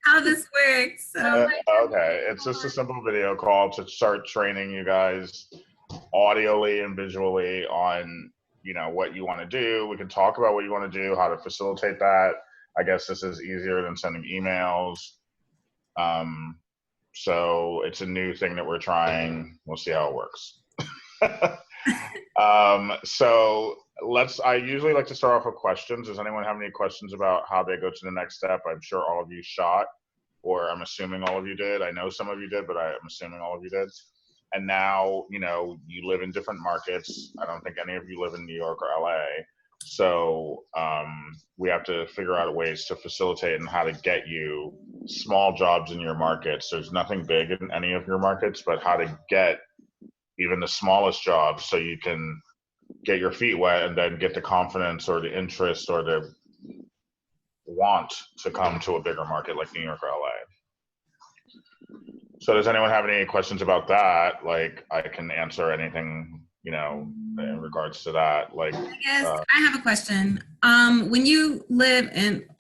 how this works. So Okay, it's just a simple video call to start training you guys audially and visually on, what you want to do. We can talk about what you want to do, how to facilitate that. I guess this is easier than sending emails. So it's a new thing that we're trying. We'll see how it works. So I usually like to start off with questions. Does anyone have any questions about how they go to the next step? I'm sure all of you shot, or I'm assuming all of you did. I know some of you did, but I'm assuming all of you did. And now, you live in different markets. I don't think any of you live in New York or LA. So we have to figure out ways to facilitate and how to get you small jobs in your markets. There's nothing big in any of your markets, but how to get even the smallest jobs so you can get your feet wet and then get the confidence or the interest or the want to come to a bigger market like New York or LA. So does anyone have any questions about that? Like, I can answer anything, in regards to that. Like, I guess I have a question. When you live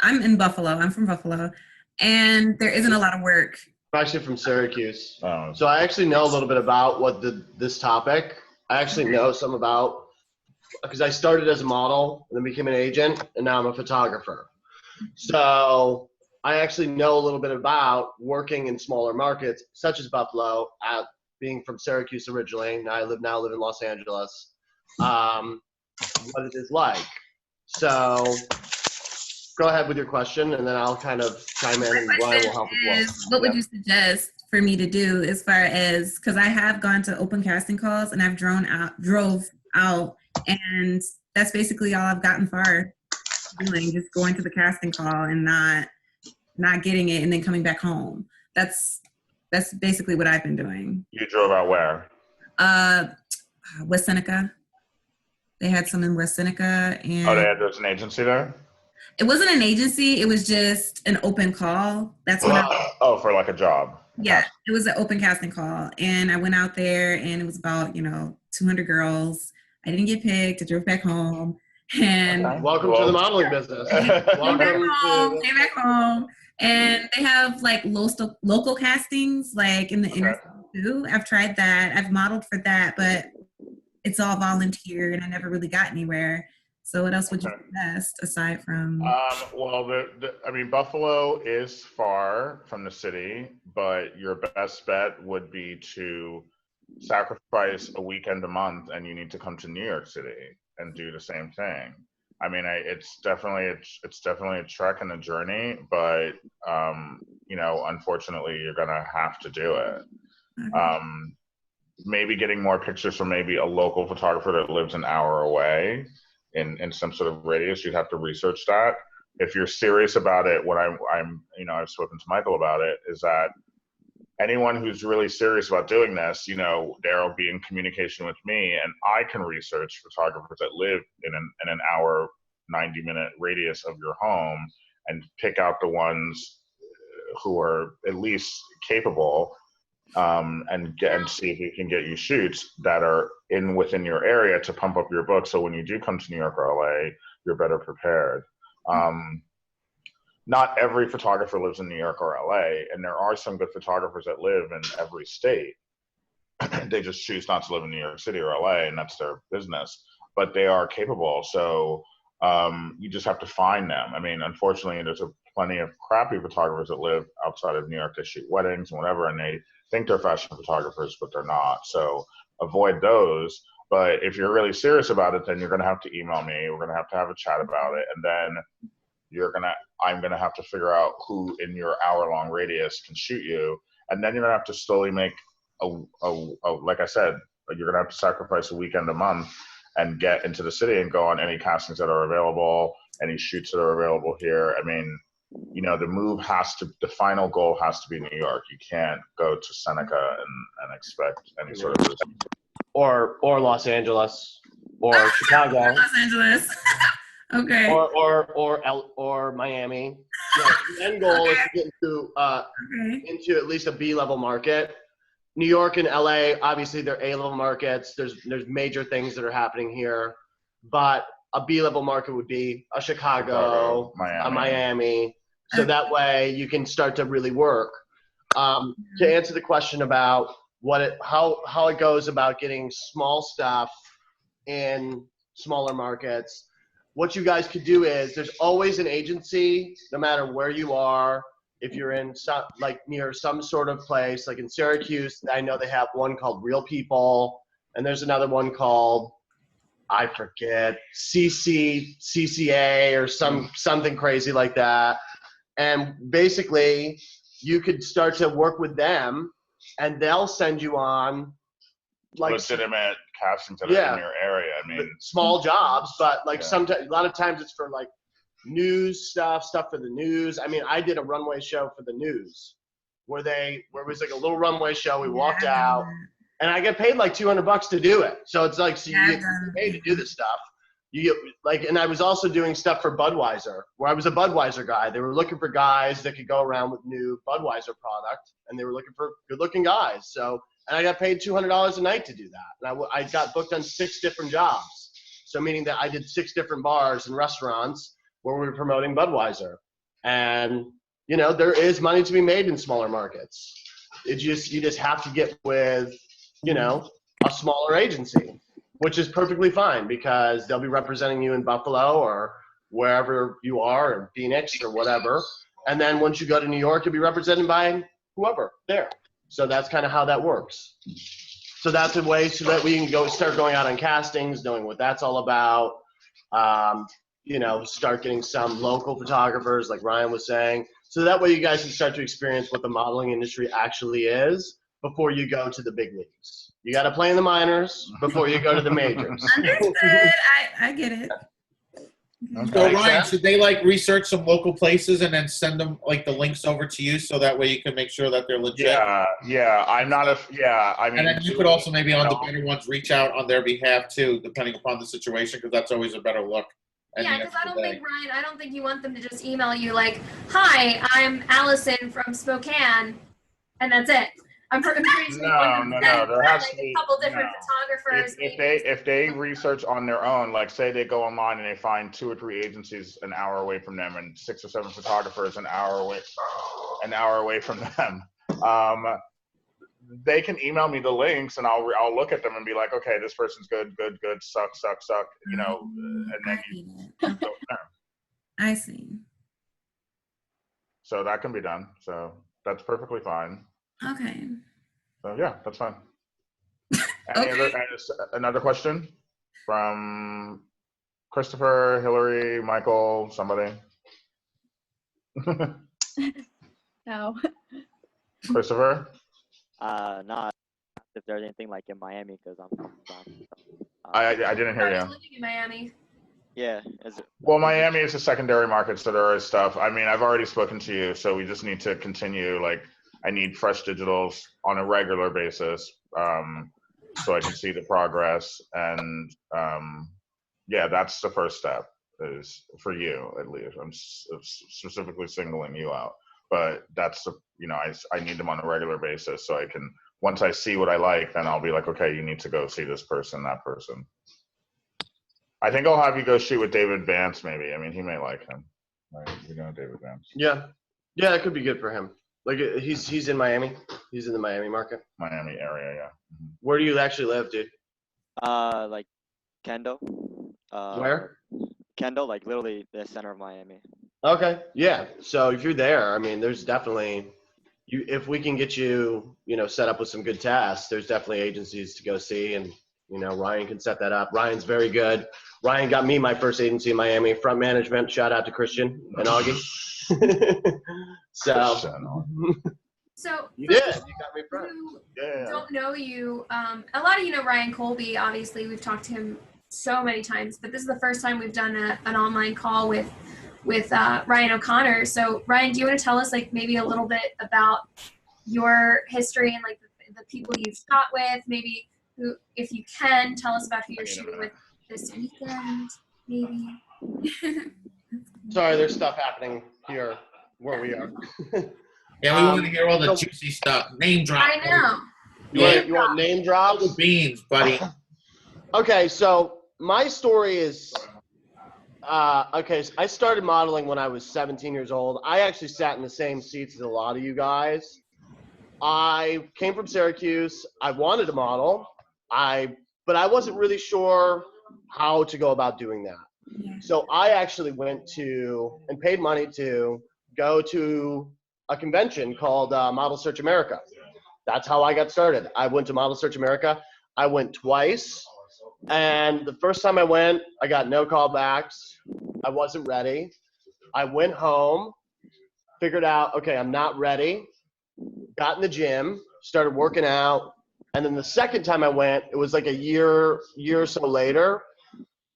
I'm in Buffalo, I'm from Buffalo, and there isn't a lot of work. I'm actually from Syracuse. So I actually know a little bit about this topic. I actually know some about, because I started as a model and then became an agent, and now I'm a photographer. So I actually know a little bit about working in smaller markets, such as Buffalo, being from Syracuse originally. Now I live in Los Angeles. What it is like. So go ahead with your question, and then I'll kind of chime in, and Ryan will help as well. What would you suggest for me to do as far as, because I have gone to open casting calls and I've drove out, and that's basically all I've gotten far doing, just going to the casting call and not getting it and then coming back home. That's basically what I've been doing. You drove out where? West Seneca. They had some in West Seneca. And there's an agency there? It wasn't an agency. It was just an open call. That's when for like a job. Yeah, it was an open casting call. And I went out there, and it was about, 200 girls. I didn't get picked. I drove back home. And welcome to the modeling business. Came back home. And they have like local castings, like in the inner city too. I've tried that. I've modeled for that, but it's all volunteer, and I never really got anywhere. So what else would you suggest aside from? Buffalo is far from the city, but your best bet would be to sacrifice a weekend a month, and you need to come to New York City and do the same thing. It's definitely a trek and a journey, but unfortunately, you're gonna have to do it. Okay. Maybe getting more pictures from maybe a local photographer that lives an hour away in some sort of radius. You'd have to research that. If you're serious about it, what I've spoken to Michael about it, is that anyone who's really serious about doing this, they'll be in communication with me, and I can research photographers that live in an hour, 90-minute radius of your home and pick out the ones who are at least capable, and see if we can get you shoots that are within your area to pump up your book. So when you do come to New York or LA, you're better prepared. Not every photographer lives in New York or LA, and there are some good photographers that live in every state. They just choose not to live in New York City or LA, and that's their business. But they are capable, so you just have to find them. Unfortunately, there's plenty of crappy photographers that live outside of New York. They shoot weddings and whatever, and they think they're fashion photographers, but they're not. So avoid those. But if you're really serious about it, then you're going to have to email me. We're going to have a chat about it, and then I'm gonna have to figure out who in your hour-long radius can shoot you, and then you're gonna have to slowly make like I said, you're gonna have to sacrifice a weekend a month and get into the city and go on any castings that are available, any shoots that are available here. The final goal has to be New York. You can't go to Seneca and expect any sort of or Los Angeles or Chicago. Los Angeles. Okay. Or Miami. Yeah, the end goal is to get into at least a B-level market. New York and LA, obviously they're A-level markets. There's major things that are happening here, but a B-level market would be a Chicago, a Miami, So that way you can start to really work. To answer the question about how it goes about getting small stuff in smaller markets, what you guys could do is there's always an agency, no matter where you are. If you're in near some sort of place, like in Syracuse, I know they have one called Real People, and there's another one called, I forget, CCA or something crazy like that. And basically, you could start to work with them, and they'll send you on legitimate castings that are in your area. I mean, small jobs, but sometimes, a lot of times it's for like news stuff for the news. I mean, I did a runway show for the news where it was like a little runway show. We walked out, and I get paid like $200 to do it. So it's like, so you get paid to do this stuff. You get and I was also doing stuff for Budweiser, where I was a Budweiser guy. They were looking for guys that could go around with new Budweiser product, and they were looking for good-looking guys. So, and I got paid $200 a night to do that. And I got booked on 6 different jobs. So meaning that I did 6 different bars and restaurants where we were promoting Budweiser. And, you know, there is money to be made in smaller markets. You just have to get with, you know, a smaller agency, which is perfectly fine because they'll be representing you in Buffalo or wherever you are, or Phoenix or whatever. And then once you go to New York, you'll be represented by whoever there. So that's kind of how that works. So that's a way so that we can start going out on castings, knowing what that's all about. You know, start getting some local photographers, like Ryan was saying. So that way you guys can start to experience what the modeling industry actually is before you go to the big leagues. You got to play in the minors before you go to the majors. Understood. I get it. So Ryan, should they like research some local places and then send them like the links over to you so that way you can make sure that they're legit? Yeah. I'm not I mean, and then you could also maybe on the better ones reach out on their behalf too, depending upon the situation, because that's always a better look. Yeah, because I don't think you want them to just email you like, "Hi, I'm Allison from Spokane," and that's it. I'm pretty sure no. There has to be a couple different photographers. If they research on their own, like say they go online and they find 2 or 3 agencies an hour away from them, and 6 or 7 photographers an hour away from them, they can email me the links and I'll look at them and be like, okay, this person's good, suck, you know, and then you go from there. I see. So that can be done. So that's perfectly fine. Okay. So yeah, that's fine. Okay. Another question from Christopher, Hillary, Michael, somebody. No. Christopher? Not if there's anything like in Miami, because I'm I didn't hear you. Living in Miami. Yeah. Well, Miami is a secondary market, so there is stuff. I mean, I've already spoken to you, so we just need to continue. Like, I need fresh digitals on a regular basis, so I can see the progress. And yeah, that's the first step, is for you at least. I'm specifically singling you out, but that's you know, I need them on a regular basis, so I can, once I see what I like, then I'll be like, okay, you need to go see this person, that person. I think I'll have you go shoot with David Vance, maybe. I mean, he may like him. Right? You know David Vance. Yeah, it could be good for him. Like he's in Miami. He's in the Miami market. Miami area, yeah. Mm-hmm. Where do you actually live, dude? Like Kendall. Where? Kendall, like literally the center of Miami. Okay, yeah. So if you're there, I mean, there's definitely if we can get you, you know, set up with some good tasks, there's definitely agencies to go see, and you know, Ryan can set that up. Ryan's very good. Ryan got me my first agency in Miami, Front Management. Shout out to Christian and Augie. So you did. You got me front. Don't know you. A lot of you know Ryan Colby. Obviously, we've talked to him so many times, but this is the first time we've done an online call with Ryan O'Connor. So Ryan, do you want to tell us like maybe a little bit about your history and like the people you've shot with? Maybe who, if you can, tell us about who you're shooting with this weekend, maybe. Sorry, there's stuff happening here where we are. Yeah, we want to hear all the juicy stuff. Name drop. I know. You want name drops? The beans, buddy. Okay, so my story is, Okay, so I started modeling when I was 17 years old. I actually sat in the same seats as a lot of you guys. I came from Syracuse. I wanted to model, but I wasn't really sure how to go about doing that. Yeah. So I actually went to and paid money to go to a convention called Model Search America. That's how I got started. I went to Model Search America. I went twice. And the first time I went, I got no callbacks. I wasn't ready. I went home, figured out, okay, I'm not ready. Got in the gym, started working out. And then the second time I went, it was like a year or so later,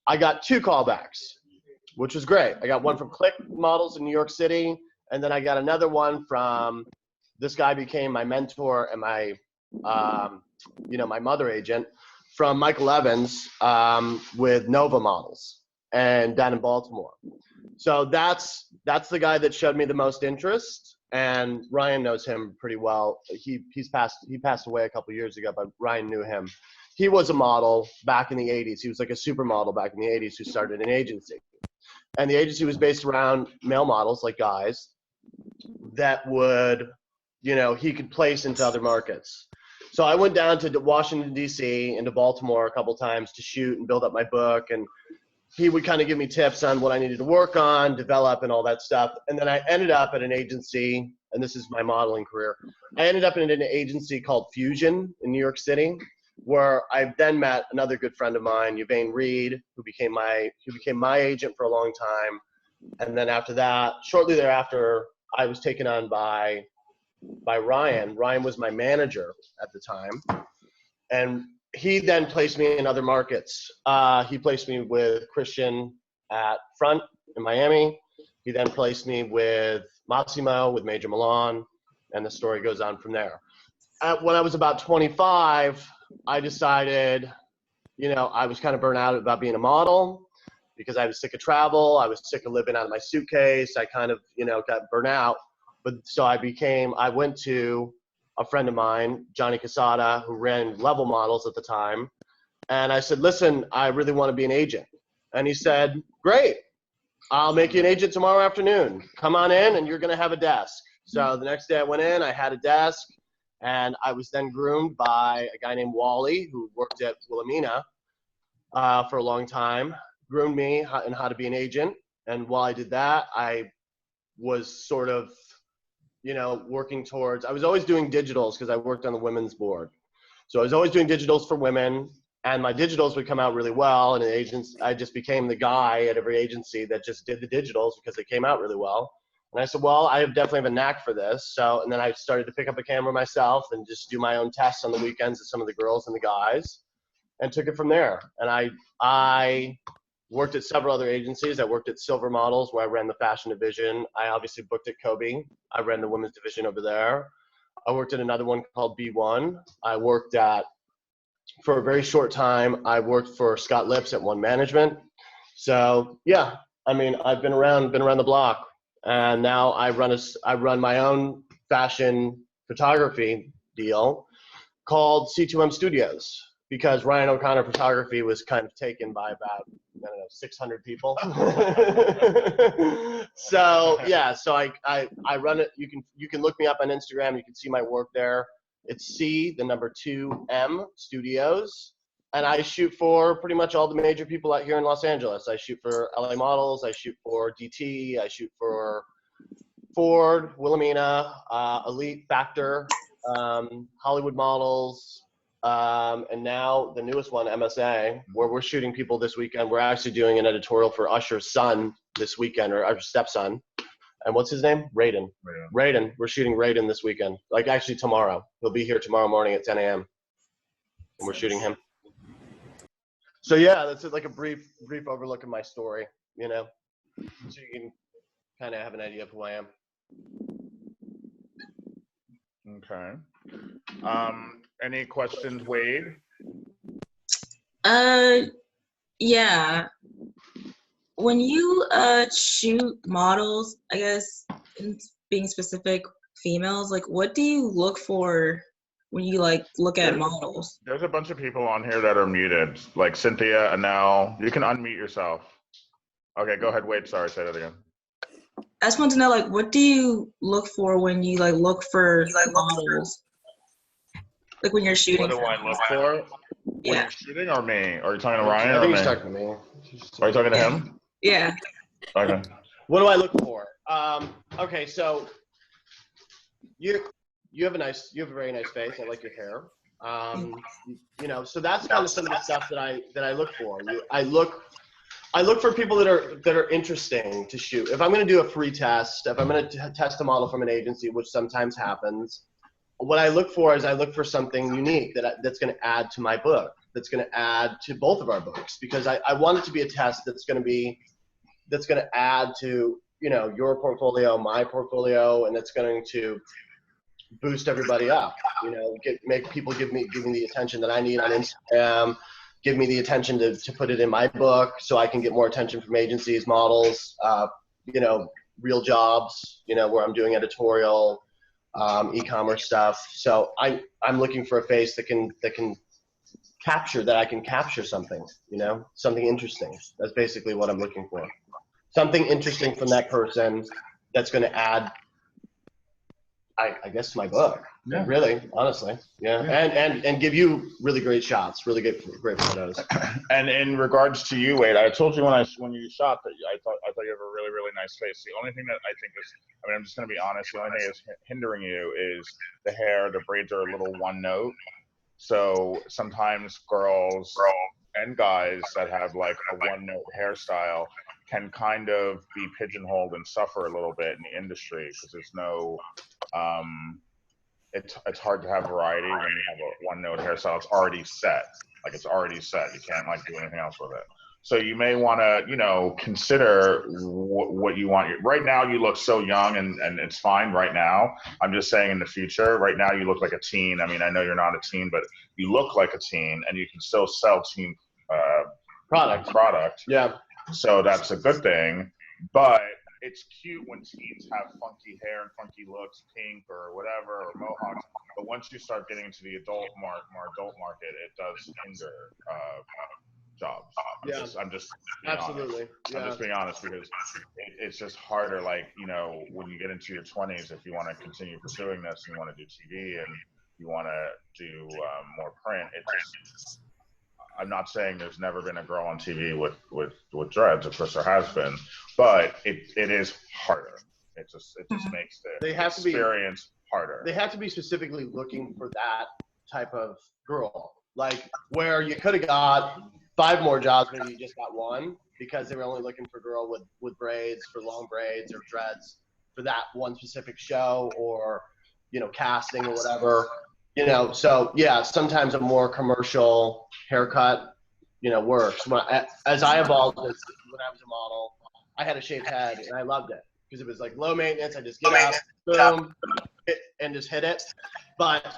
I got 2 callbacks, which was great. I got one from Click Models in New York City. And then I got another one from, this guy became my mentor and my, my mother agent, from Michael Evans with Nova Models and down in Baltimore. So that's the guy that showed me the most interest, and Ryan knows him pretty well. He passed away a couple years ago, but Ryan knew him. He was a model back in the 80s. He was like a supermodel back in the 80s who started an agency. And the agency was based around male models, like guys, that would, he could place into other markets. So I went down to Washington, D.C. and to Baltimore a couple times to shoot and build up my book. And he would kind of give me tips on what I needed to work on, develop, and all that stuff. And then I ended up at an agency, and this is my modeling career. I ended up in an agency called Fusion in New York City, where I then met another good friend of mine, Yvain Reed, who became my agent for a long time. And then after that, shortly thereafter, I was taken on by Ryan. Ryan was my manager at the time. And he then placed me in other markets. He placed me with Christian at Front in Miami. He then placed me with Massimo, with Major Milan, and the story goes on from there. When I was about 25, I decided, I was kind of burnt out about being a model because I was sick of travel. I was sick of living out of my suitcase. I kind of, got burnt out. But so I went to a friend of mine, Johnny Casada, who ran Level Models at the time. And I said, listen, I really want to be an agent. And he said, great, I'll make you an agent tomorrow afternoon. Come on in and you're going to have a desk. So the next day I went in, I had a desk, and I was then groomed by a guy named Wally, who worked at Wilhelmina for a long time, groomed me in how to be an agent. And while I did that, I was sort of, working towards, I was always doing digitals because I worked on the women's board. So I was always doing digitals for women, and my digitals would come out really well. And I just became the guy at every agency that just did the digitals because they came out really well. And I said, well, I definitely have a knack for this. So, and then I started to pick up a camera myself and just do my own tests on the weekends of some of the girls and the guys, and took it from there. And I worked at several other agencies. I worked at Silver Models, where I ran the fashion division. I obviously booked at Kobe. I ran the women's division over there. I worked at another one called B1. For a very short time, I worked for Scott Lips at One Management. So yeah, I mean, I've been around the block, and now I run my own fashion photography deal called C2M Studios, because Ryan O'Connor Photography was kind of taken by about, 600 people. So yeah, so I run it. You can look me up on Instagram. You can see my work there. It's C2M Studios, and I shoot for pretty much all the major people out here in Los Angeles. I shoot for LA Models. I shoot for DT. I shoot for Ford, Wilhelmina, Elite, Factor, Hollywood Models. And now the newest one, MSA, where we're shooting people this weekend. We're actually doing an editorial for Usher's son this weekend, or Usher's stepson. And what's his name? Raiden. We're shooting Raiden this weekend. Like, actually tomorrow. He'll be here tomorrow morning at 10 a.m. And we're shooting him. So yeah, that's like a brief overlook of my story, so you can kind of have an idea of who I am. Okay. Any questions, Wade? Yeah. When you shoot models, I guess, in being specific, females, like, what do you look for when you look at models? There's a bunch of people on here that are muted, like Cynthia, Anel. You can unmute yourself. Okay, go ahead. Wait, sorry, say that again. I just want to know, like, what do you look for when you like look for models? Like when you're shooting. What do I look for? When Yeah. you're shooting or me? Are you talking to Ryan I or think me? he's talking to me. Are you talking to him? Yeah. Okay. What do I look for? Okay, so you have a very nice face. I like your hair. You know, so that's kind of some of the stuff that I look for. I look for people that are interesting to shoot. If I'm going to do a free test, if I'm going to test a model from an agency, which sometimes happens, what I look for is I look for something unique that's going to add to my book, that's going to add to both of our books, because I want it to be a test that's going to add to, you know, your portfolio, my portfolio, and that's going to boost everybody up. You know, make people give me the attention that I need on Instagram. Give me the attention to put it in my book so I can get more attention from agencies, models, you know, real jobs, you know, where I'm doing editorial, e-commerce stuff. So I'm looking for a face that can capture, that I can capture something, you know, something interesting. That's basically what I'm looking for. Something interesting from that person that's going to add, I guess, to my book. Yeah. Really, honestly. Yeah. And give you really great shots, really great photos. And in regards to you, Wade, I told you when you shot that I thought you have a really, really nice face. The only thing that I think is, I mean, I'm just going to be honest, the only thing is hindering you is the hair. The braids are a little one note. So sometimes girls and guys that have like a one note hairstyle can kind of be pigeonholed and suffer a little bit in the industry because there's no, it's hard to have variety when you have a one note hairstyle. It's already set. Like it's already set. You can't like do anything else with it. So you may want to, you know, consider what you want. Right now you look so young and it's fine right now. I'm just saying in the future, right now you look like a teen. I mean, I know you're not a teen, but you look like a teen and you can still sell teen product. Yeah. So that's a good thing. But it's cute when teens have funky hair and funky looks, pink or whatever, or mohawks. But once you start getting into the more adult market, it does hinder jobs. I'm just being Absolutely. honest. Yeah. I'm just being honest because it's just harder. Like, you know, when you get into your 20s, if you want to continue pursuing this and you want to do TV and you want to do more print, I'm not saying there's never been a girl on TV with dreads. Of course, there has been, but it is harder. It just makes the experience harder. They have to be specifically looking for that type of girl, like where you could have got 5 more jobs, maybe you just got 1 because they were only looking for a girl with braids, for long braids or dreads for that one specific show, or, you know, casting or whatever. You know, so yeah, sometimes a more commercial haircut, you know, works. As I evolved, when I was a model, I had a shaved head and I loved it because it was like low maintenance. I just get up, boom, and just hit it. But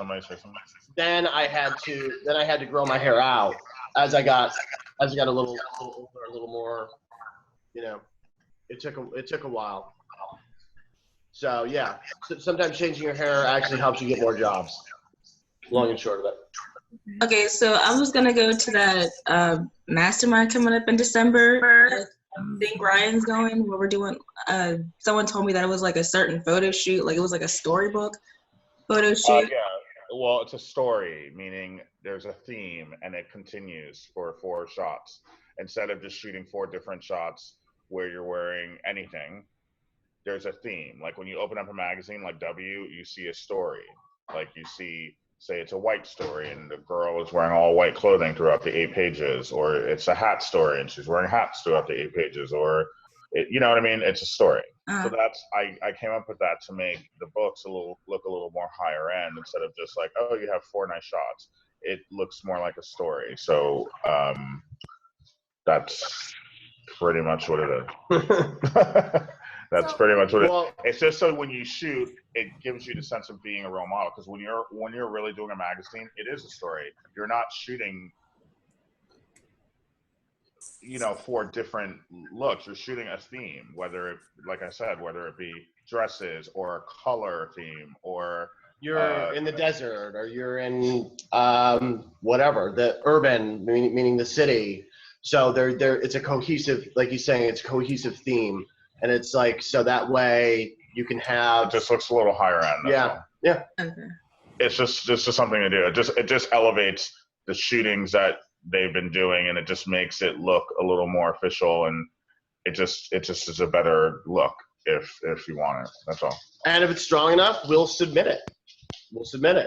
then I had to grow my hair out as I got a little older, a little more, you know, it took a while. So yeah, sometimes changing your hair actually helps you get more jobs. Long and short of it. Okay, so I was gonna go to that mastermind coming up in December. I think Ryan's going, where we're doing. Someone told me that it was like a certain photo shoot, like it was like a storybook photo shoot. Yeah, well, it's a story, meaning there's a theme and it continues for 4 shots instead of just shooting 4 different shots where you're wearing anything. There's a theme. Like when you open up a magazine like W, you see a story. Like you see, say it's a white story and the girl is wearing all white clothing throughout the 8 pages, or it's a hat story and she's wearing hats throughout the 8 pages, or you know what I mean? It's a story. So that's, I came up with that to make the books look a little more higher end instead of just like, oh, you have 4 nice shots. It looks more like a story. So that's pretty much what it is. That's pretty much what it is. It's just so when you shoot, it gives you the sense of being a role model. Because when you're really doing a magazine, it is a story. You're not shooting, you know, 4 different looks. You're shooting a theme, whether it, like I said, whether it be dresses or a color theme, or you're in the desert, or you're in whatever, the urban, meaning the city. So it's a cohesive, like he's saying, it's a cohesive theme, and it's like so that way you can have. It just looks a little higher end. That's all. Yeah. Okay. It's just something to do. It just elevates the shootings that they've been doing, and it just makes it look a little more official, and it just is a better look if you want it. That's all. And if it's strong enough, we'll submit it.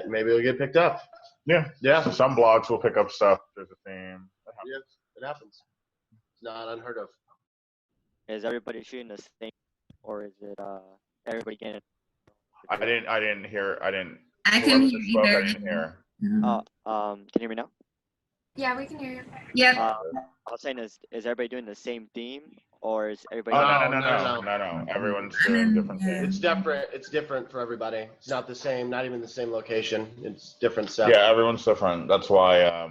Maybe it'll get picked up. Yeah. Yeah. Some blogs will pick up stuff. There's a theme. Yeah, it happens. It's not unheard of. Is everybody shooting the same, or is it everybody getting it? I didn't hear. I can hear spoke, I either. didn't hear. Can you hear me now? Yeah, we can hear you. Yeah. I was saying, is everybody doing the same theme, or is Oh, everybody? no. Everyone's doing different things. It's different for everybody. It's not the same, not even the same location. It's different stuff. Yeah, everyone's different. That's why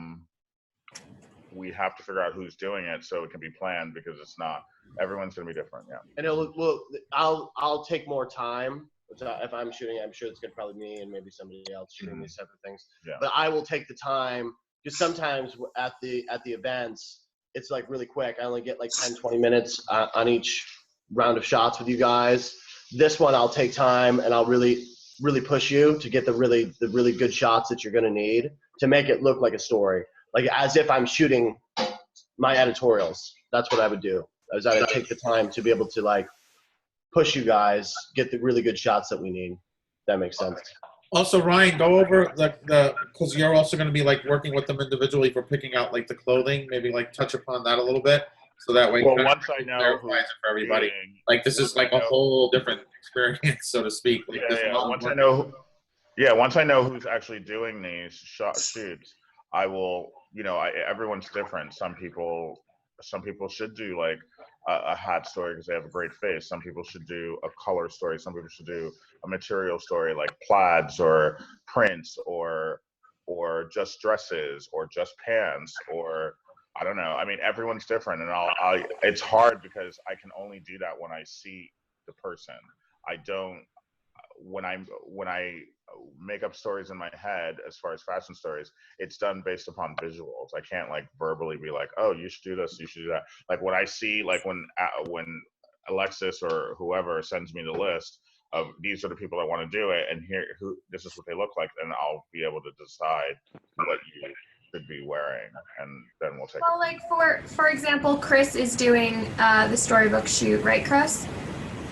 we have to figure out who's doing it so it can be planned, because it's not. Everyone's going to be different. Yeah. And I'll take more time. If I'm shooting, I'm sure it's going to probably be me and maybe somebody else shooting these type of things. Yeah. But I will take the time, because sometimes at the events, it's like really quick. I only get like 10, 20 minutes on each round of shots with you guys. This one, I'll take time and I'll really, really push you to get the really good shots that you're going to need to make it look like a story, like as if I'm shooting my editorials. That's what I would do. Is I would take the time to be able to like push you guys, get the really good shots that we need. That makes sense. Also, Ryan, go over because you're also going to be like working with them individually for picking out like the clothing. Maybe like touch upon that a little bit, so that way. Well, once I know who's it for everybody, shooting, like this is like a whole different experience, so to speak. Like, Once I know who's actually doing these shoots, I will. Everyone's different. Some people should do like a hat story because they have a great face. Some people should do a color story. Some people should do a material story like plaids or prints or just dresses or just pants or I don't know. I mean, everyone's different, and it's hard because I can only do that when I see the person. I don't when I make up stories in my head as far as fashion stories, it's done based upon visuals. I can't like verbally be like, oh, you should do this, you should do that. Like when I see, like when Alexis or whoever sends me the list of these are the people that want to do it, and this is what they look like, then I'll be able to decide what you should be wearing, and then we'll take it. Well, like for example, Chris is doing the storybook shoot, right, Chris?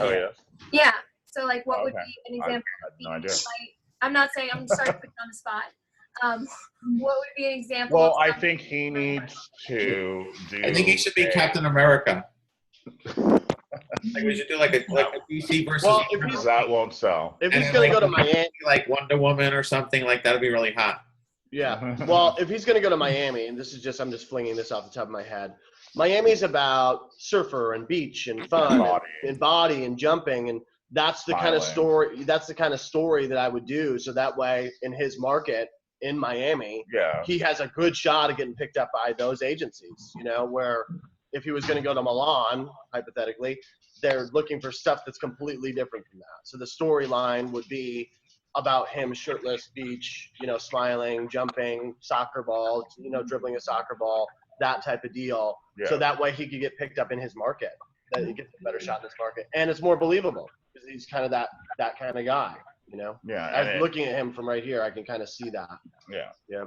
Oh yeah. Yeah. So like, what would Okay. be an example? I had no idea. I'm not saying, I'm sorry to put you on the spot. What would be an example? Well, of I something- think he needs to do. I think he should be Captain America. Like we should do like a DC versus. Well, if he's, That won't sell. if and he's then, gonna like, go to Miami, like Wonder Woman or something like that'd be really hot. yeah. Well, if he's gonna go to Miami, and I'm just flinging this off the top of my head. Miami's about surfer and beach and fun and body and jumping, and that's the kind of story. That's the kind of story that I would do. So that way, in his market in Miami, Yeah. he has a good shot of getting picked up by those agencies. Where if he was going to go to Milan, hypothetically, they're looking for stuff that's completely different from that. So the storyline would be about him shirtless, beach, smiling, jumping, soccer ball, dribbling a soccer ball, that type of deal. Yeah. So that way he could get picked up in his market, that he gets a better shot in his market. And it's more believable because he's kind of that kind of guy, Yeah. As looking at him from right here, I can kind of see that. Yeah. Yeah.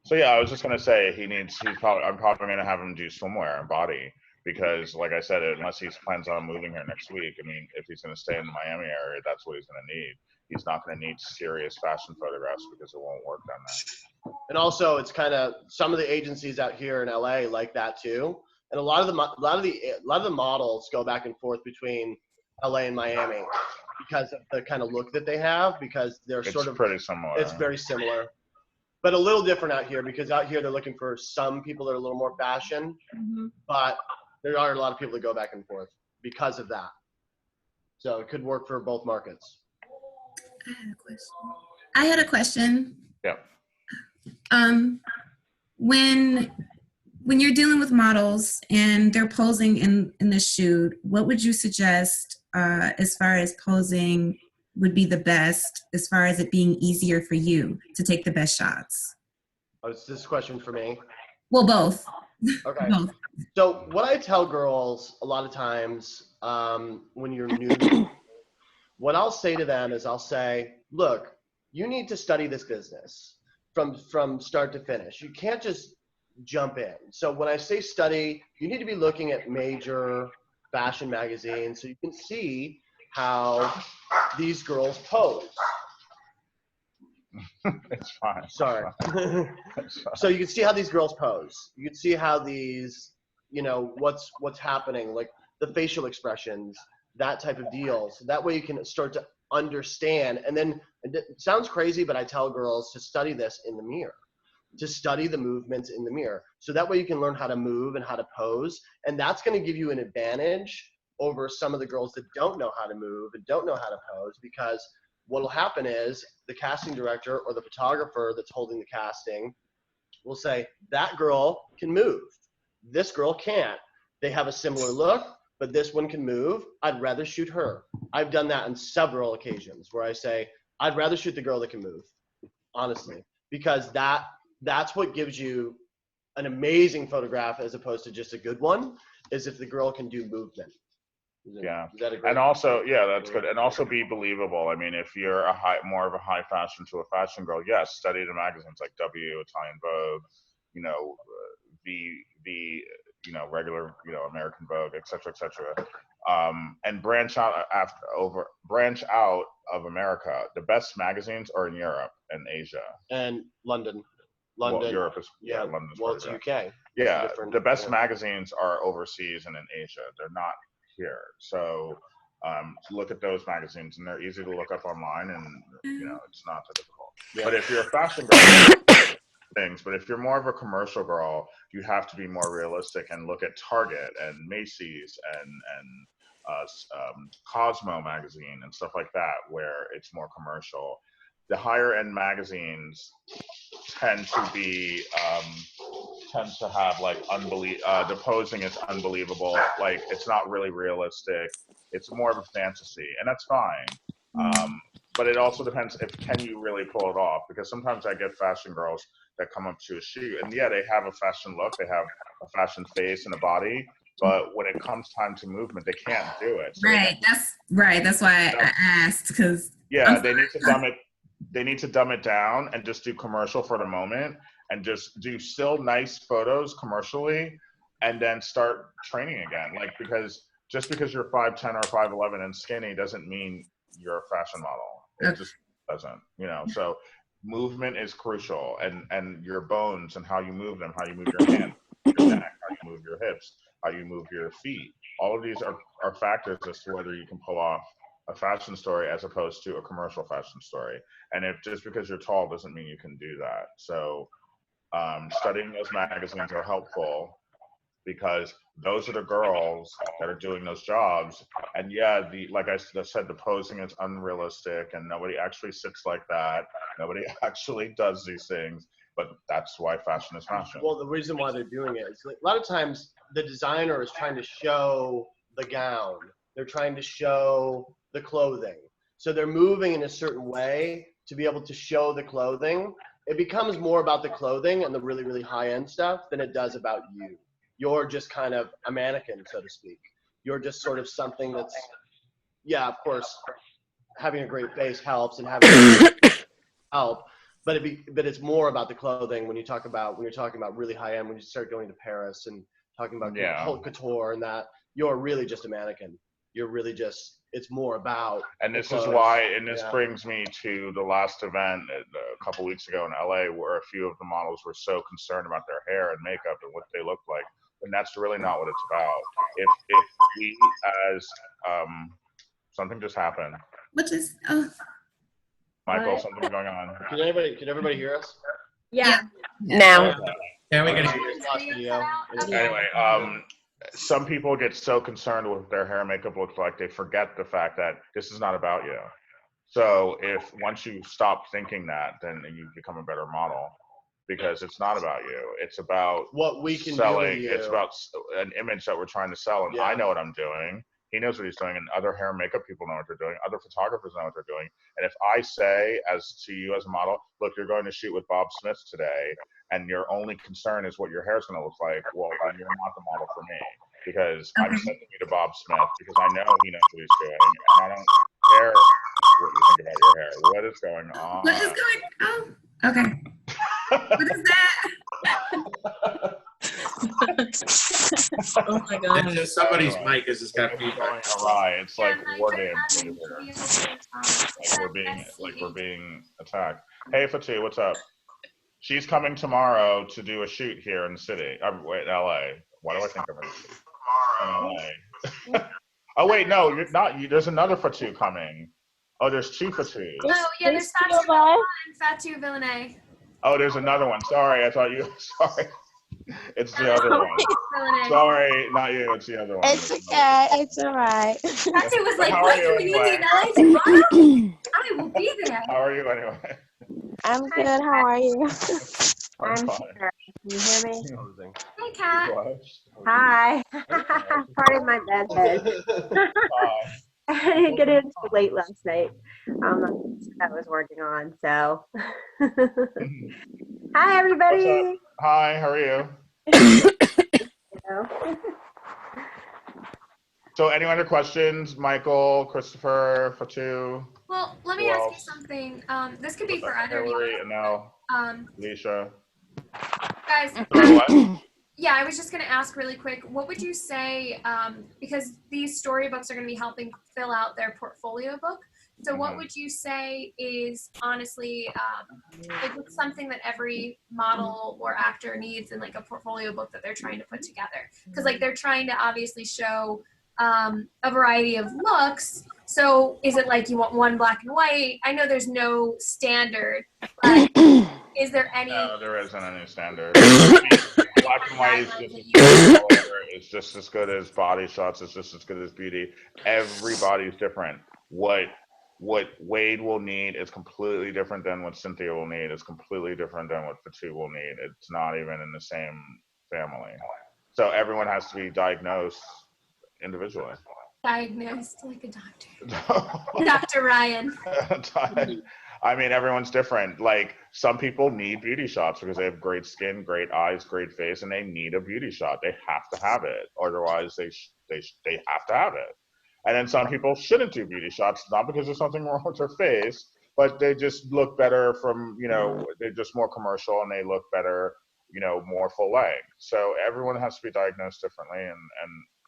So yeah, I was just gonna say I'm probably gonna have him do swimwear and body because, like I said, unless he plans on moving here next week, I mean, if he's gonna stay in the Miami area, that's what he's gonna need. He's not gonna need serious fashion photographs because it won't work down there. And also, it's kind of some of the agencies out here in LA like that too. And a lot of the models go back and forth between LA and Miami because of the kind of look that they have, because they're It's sort of pretty similar. It's very similar, but a little different out here because out here they're looking for some people that are a little more fashion, but there are a lot of people that go back and forth because of that. So it could work for both markets. I had a question. Yeah. When you're dealing with models and they're posing in the shoot, what would you suggest as far as posing would be the best, as far as it being easier for you to take the best shots? Oh, is this question for me? Well, both. Okay. Both. So what I tell girls a lot of times when you're new, what I'll say to them is I'll say, look, you need to study this business from start to finish. You can't just jump in. So when I say study, you need to be looking at major fashion magazines so you can see how these girls pose. It's fine. Sorry. It's fine. So you can see how these girls pose. You can see how these, what's happening, like the facial expressions, that type of deal. So that way you can start to understand. And then it sounds crazy, but I tell girls to study this in the mirror, to study the movements in the mirror. So that way you can learn how to move and how to pose. And that's going to give you an advantage over some of the girls that don't know how to move and don't know how to pose, because what will happen is the casting director or the photographer that's holding the casting will say, that girl can move. This girl can't. They have a similar look, but this one can move. I'd rather shoot her. I've done that on several occasions where I say, I'd rather shoot the girl that can move, honestly, because that's what gives you an amazing photograph as opposed to just a good one, is if the girl can do movement. Yeah. Is that a great And also, yeah, that's good. And also be believable. I mean, if you're more of a high fashion to a fashion girl, yes, study the magazines like W, Italian Vogue, regular, American Vogue, et cetera, and branch out of America. The best magazines are in Europe and Asia. And London. Well, Europe is, London's well, part it's of UK. that. Yeah, the best yeah. magazines are overseas and in Asia. They're not here. So look at those magazines, and they're easy to look up online, and it's not that difficult. Yeah. But if you're a fashion girl, things. But if you're more of a commercial girl, you have to be more realistic and look at Target and Macy's and Cosmo magazine and stuff like that, where it's more commercial. The higher end magazines tend to have like the posing is unbelievable. Like it's not really realistic. It's more of a fantasy, and that's fine. But it also depends can you really pull it off? Because sometimes I get fashion girls that come up to a shoot, and yeah, they have a fashion look, they have a fashion face and a body, but when it comes time to movement, they can't do it. So That's why I asked, because they need to dumb it. They need to dumb it down and just do commercial for the moment, and just do still nice photos commercially, and then start training again. Like because you're 5'10" or 5'11" and skinny doesn't mean you're a fashion model. It just doesn't, So movement is crucial, and your bones and how you move them, how you move your hands, your neck, how you move your hips, how you move your feet. All of these are factors as to whether you can pull off a fashion story as opposed to a commercial fashion story. And if just because you're tall doesn't mean you can do that. So studying those magazines are helpful, because those are the girls that are doing those jobs. And yeah, like I said, the posing is unrealistic, and nobody actually sits like that. Nobody actually does these things, but that's why fashion is fashion. Well, the reason why they're doing it is like, a lot of times the designer is trying to show the gown. They're trying to show the clothing. So they're moving in a certain way to be able to show the clothing. It becomes more about the clothing and the really, really high-end stuff than it does about you. You're just kind of a mannequin, so to speak. You're just sort of something that's, of course, having a great face helps, and having help, but it's more about the clothing when you're talking about really high end. When you start going to Paris and talking about haute couture and that, you're really just a mannequin. You're really just. It's more about. And this is why, and this brings me to the last event a couple weeks ago in LA, where a few of the models were so concerned about their hair and makeup and what they look like. And that's really not what it's about. If we as something just happened. Which is Michael, something's going on. Can everybody hear us? Yeah. Now. Yeah, we can. Anyway, some people get so concerned with what their hair and makeup looks like, they forget the fact that this is not about you. So once you stop thinking that, then you become a better model. Because it's not about you. It's about what we can selling. do. It's about an image that we're trying to sell. And I know what I'm doing. He knows what he's doing, and other hair and makeup people know what they're doing. Other photographers know what they're doing. And if I say, as to you as a model, look, you're going to shoot with Bob Smith today, and your only concern is what your hair is going to look like, well, then you're not the model for me, because I'm sending you to Bob Smith because I know he knows what he's doing, and I don't care what you think about your hair. What is going on? What is going? Oh, okay. What is that? Oh my god. It's just somebody's mic is just got It's feedback. going awry. It's like war games. Like We're being attacked. Hey, Fatu, what's up? She's coming tomorrow to do a shoot here in the city. Wait, LA. Why do I think of her? In LA. Oh wait, no, you're not. There's another Fatu coming. Oh, there's two Fatus. Oh yeah, there's Fatu Villanay and Fatu Villanay. Oh, there's another one. Sorry, I thought you. Sorry. It's the other one. Sorry, not you. It's the other one. It's okay. It's all right. Fatu was like, How what? are Do you we need anyway? to LA tomorrow? I will be there. How are you anyway? I'm good. How are you? I'm fine. Can you hear me? Hey, Kat. Hi. Pardon my bad head. I didn't get in too late last night. I was working on, so. Hi, everybody. Hi, how are you? So any other questions? Michael, Christopher, Fatu? Well, let me Who ask else? you something. This could be for either of Hillary, you. Anel, Alicia. Guys, What? yeah, I was just going to ask really quick, what would you say, because these storybooks are going to be helping fill out their portfolio book. So what would you say is honestly, like what's something that every model or actor needs in like a portfolio book that they're trying to put together? Because like they're trying to obviously show a variety of looks. So is it like you want one black and white? I know there's no standard, but is there any? No, there isn't any standard. Black and white is just as good as color. It's just as good as body shots. It's just as good as beauty. Everybody's different. What Wade will need is completely different than what Cynthia will need. It's completely different than what Fatu will need. It's not even in the same family. So everyone has to be diagnosed individually. Diagnosed like a doctor. Dr. Ryan. I mean, everyone's different. Like, some people need beauty shots because they have great skin, great eyes, great face, and they need a beauty shot. They have to have it. Otherwise, they have to have it. And then some people shouldn't do beauty shots, not because there's something wrong with their face, but they just look better from, they're just more commercial and they look better, more full length. So everyone has to be diagnosed differently, and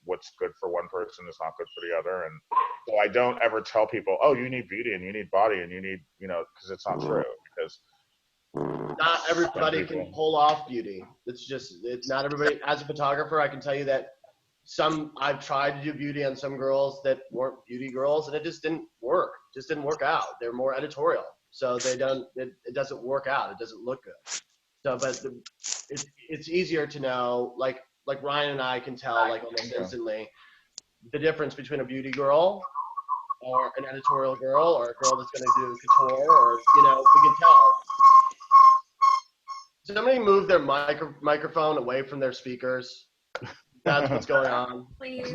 what's good for one person is not good for the other. And so I don't ever tell people, oh, you need beauty and you need body and you need, because it's not true. Because not everybody can pull off beauty. It's not everybody. As a photographer, I can tell you that I've tried to do beauty on some girls that weren't beauty girls, and it just didn't work. Just didn't work out. They're more editorial, so it doesn't work out. It doesn't look good. So, but it's easier to know, like Ryan and I can tell, like almost instantly, the difference between a beauty girl or an editorial girl or a girl that's going to do couture, or we can tell. Somebody move their microphone away from their speakers. That's what's going on. Please.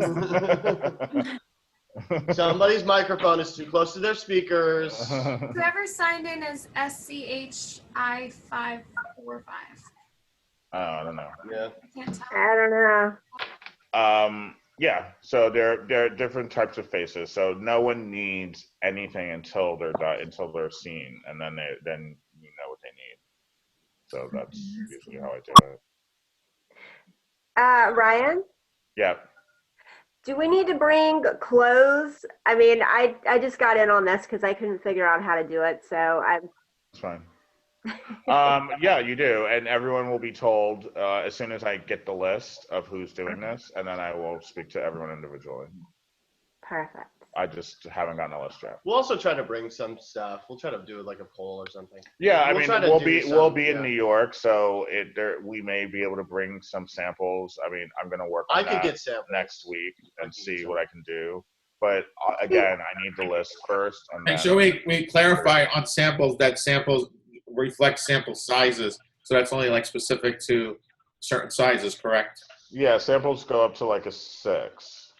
Somebody's microphone is too close to their speakers. Whoever signed in as SCHI545. I don't know. Yeah. I can't tell. I don't know. Yeah. So there are different types of faces. So no one needs anything until they're seen, and then you know what they need. So that's usually how I do it. Ryan, Yeah. do we need to bring clothes? I mean, I just got in on this because I couldn't figure out how to do it, so I'm. That's fine. Yeah, you do, and everyone will be told as soon as I get the list of who's doing this, and then I will speak to everyone individually. Perfect. I just haven't gotten a list yet. We'll also try to bring some stuff. We'll try to do like a poll or something. Yeah, We'll try to we'll do be in New York, so we may be able to bring some samples. I mean, I'm gonna work on I could that get samples next week and see what I can do. But again, I need the list first. And Make then, sure we clarify on samples that samples reflect sample sizes. So that's only like specific to certain sizes, correct? yeah, samples go up to like a 6.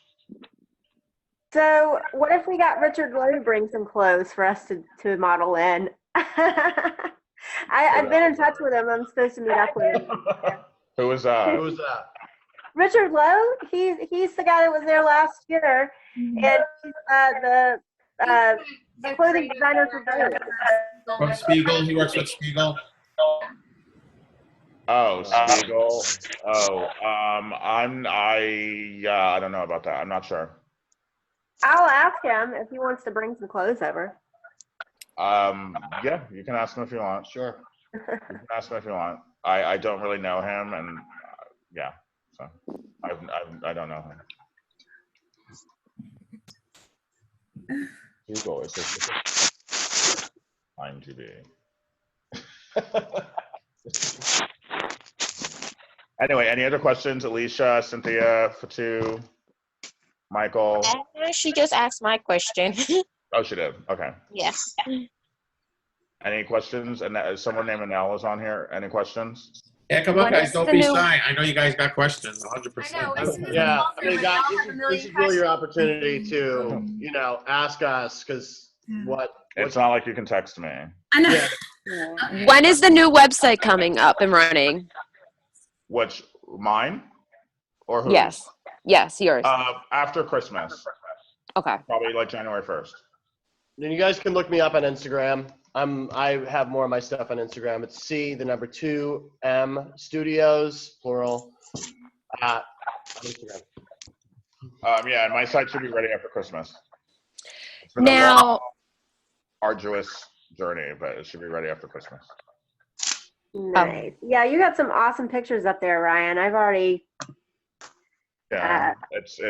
So what if we got Richard Lowe to bring some clothes for us to model in? I've been in touch with him. I'm supposed to meet up with him. Who was that? Who was that? Richard Lowe, he's the guy that was there last year, and he's the clothing designer for Vogue. From Spiegel, he works with Spiegel. Oh, Spiegel. Oh, I don't know about that. I'm not sure. I'll ask him if he wants to bring some clothes over. Yeah, you can ask him if you want. Sure. You can ask him if you want. I don't really know him, and yeah, so I don't know him. Spiegel is IMDb. Anyway, any other questions? Alicia, Cynthia, Fatu, Michael? She just asked my question. Oh, she did. Okay. Yes. Any questions? And someone named Anel is on here. Any questions? Yeah, come on, guys. Don't be shy. I know you guys got questions. 100%. I know. As soon as Yeah, it's I mean, over, guys, y'all have a this million is really your questions. opportunity to, ask us, because It's not like you can text me. I know. Yeah. When is the new website coming up and running? Which, mine? Or who? Yes. Yes, yours. After Christmas. Okay. Probably like January 1st. Then you guys can look me up on Instagram. I have more of my stuff on Instagram. It's C2M Studios, plural, at Instagram. Yeah, and my site should be ready after Christmas. It's been a Now, long, arduous journey, but it should be ready after Christmas. Nice. Yeah, you got some awesome pictures up there, Ryan. I've already. Yeah, it's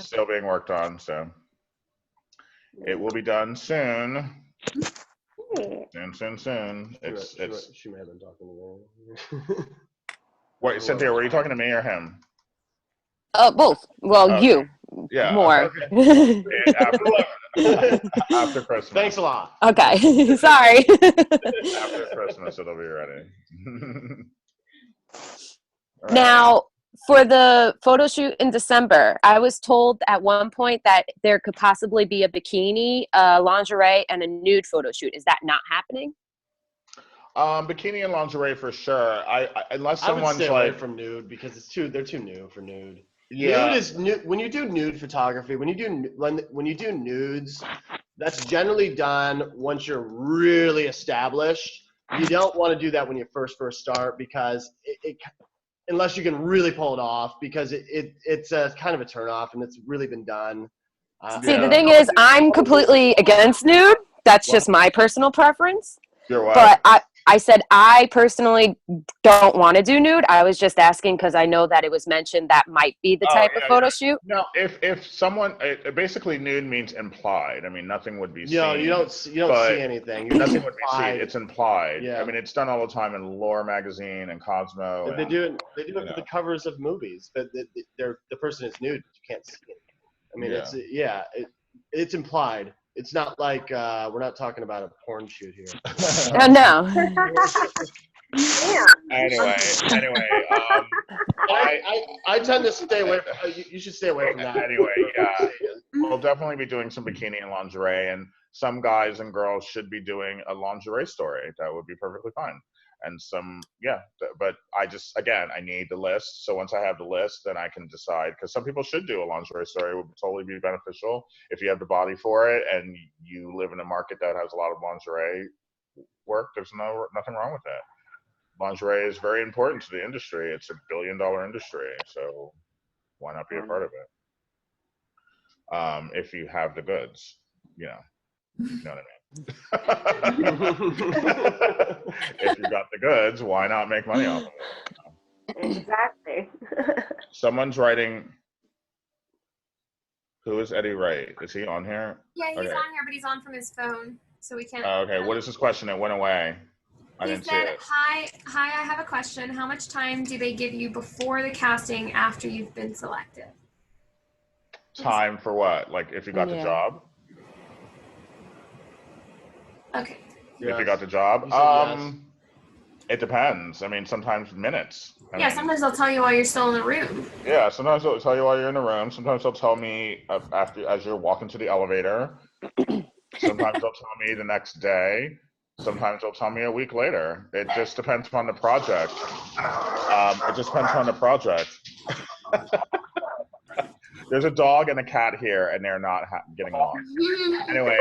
still being worked on, so it will be done soon. Soon. She may have been talking to me. Wait, Cynthia, were you talking to me or him? both. Well, Okay. you. Yeah. More. Okay. After Christmas. Thanks a lot. Okay. Sorry. After Christmas, it'll be ready. All right. Now, for the photo shoot in December, I was told at one point that there could possibly be a bikini, lingerie, and a nude photo shoot. Is that not happening? Bikini and lingerie for sure. Unless I would someone's stay away like from nude because they're too new for nude. Yeah. Nude is new. When you do nude photography, when you do nudes, that's generally done once you're really established. You don't want to do that when you first start because it unless you can really pull it off, because it's a kind of a turnoff and it's really been done. See, the thing is, I'm completely against nude. That's just my personal preference. You're what? But I said I personally don't want to do nude. I was just asking because I know that it was mentioned that might be the type of photo shoot. No, if someone basically nude means implied. I mean, nothing would be seen. No, you don't see anything. Nothing would be seen. It's implied. Yeah. I mean, it's done all the time in Lore magazine and Cosmo. They do it for the covers of movies, but the person is nude. You can't see it. I mean, it's implied. It's not like we're not talking about a porn shoot here. No. Anyway, I tend to stay away from. You should stay away from that. Anyway, yeah, we'll definitely be doing some bikini and lingerie, and some guys and girls should be doing a lingerie story. That would be perfectly fine. And but I need the list. So once I have the list, then I can decide, because some people should do a lingerie story. It would totally be beneficial if you have the body for it and you live in a market that has a lot of lingerie work. There's nothing wrong with that. Lingerie is very important to the industry. It's $1 billion industry. So why not be a part of it? If you have the goods, you know what I mean? If you got the goods, why not make money off of it? Exactly. Someone's writing. Who is Eddie Wright? Is he on here? Yeah, he's Okay. on here, but he's on from his phone, so we can't. Okay, what is his question? It went away. I He didn't see said, it. hi, I have a question. How much time do they give you before the casting after you've been selected? Time for what? Like if you got the job? Okay. If you got the job? You said yes. It depends. I mean, sometimes minutes. I Yeah, mean, sometimes they'll tell you while you're still in the room. yeah, sometimes they'll tell you while you're in the room. Sometimes they'll tell me after as you're walking to the elevator. Sometimes they'll tell me the next day. Sometimes they'll tell me a week later. It just depends upon the project. It just depends on the project. There's a dog and a cat here, and they're not getting along. Anyway.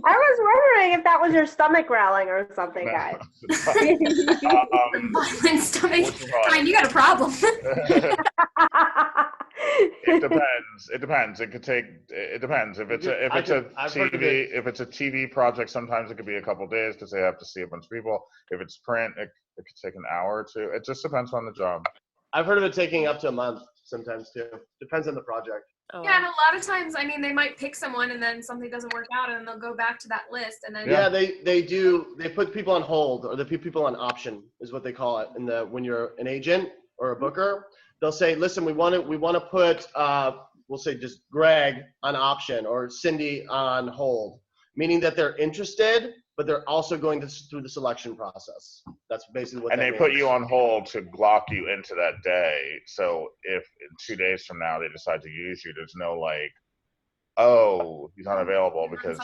I was wondering if that was your stomach growling or something, guys. Violent stomach. Fine, you got a problem. It depends. It depends. It could take. It depends. If it's a TV project, sometimes it could be a couple days because they have to see a bunch of people. If it's print, it could take an hour or two. It just depends on the job. I've heard of it taking up to a month sometimes too. Depends on the project. Yeah, and a lot of times, I mean, they might pick someone and then something doesn't work out and then they'll go back to that list and then. Yeah, they do. They put people on hold, or they put people on option is what they call it. When you're an agent or a booker, they'll say, listen, we want to put, we'll say just Greg on option or Cindy on hold, meaning that they're interested, but they're also going through the selection process. That's basically what. And they put you on hold to lock you into that day. So if in 2 days from now they decide to use you, there's no like, oh, he's unavailable because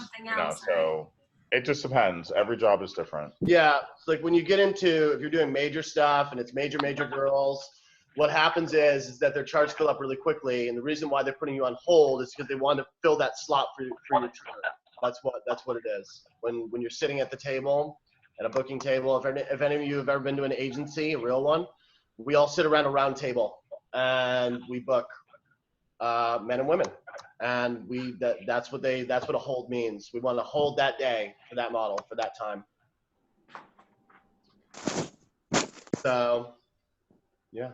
So it just depends. Every job is different. Yeah, it's like when you get into, if you're doing major stuff and it's major girls, what happens is that their charts fill up really quickly, and the reason why they're putting you on hold is because they want to fill that slot for your turn. That's what it is. When you're sitting at the table, at a booking table, if any of you have ever been to an agency, a real one, we all sit around a round table and we book men and women, and that's what a hold means. We want to hold that day for that model for that time. So, yeah.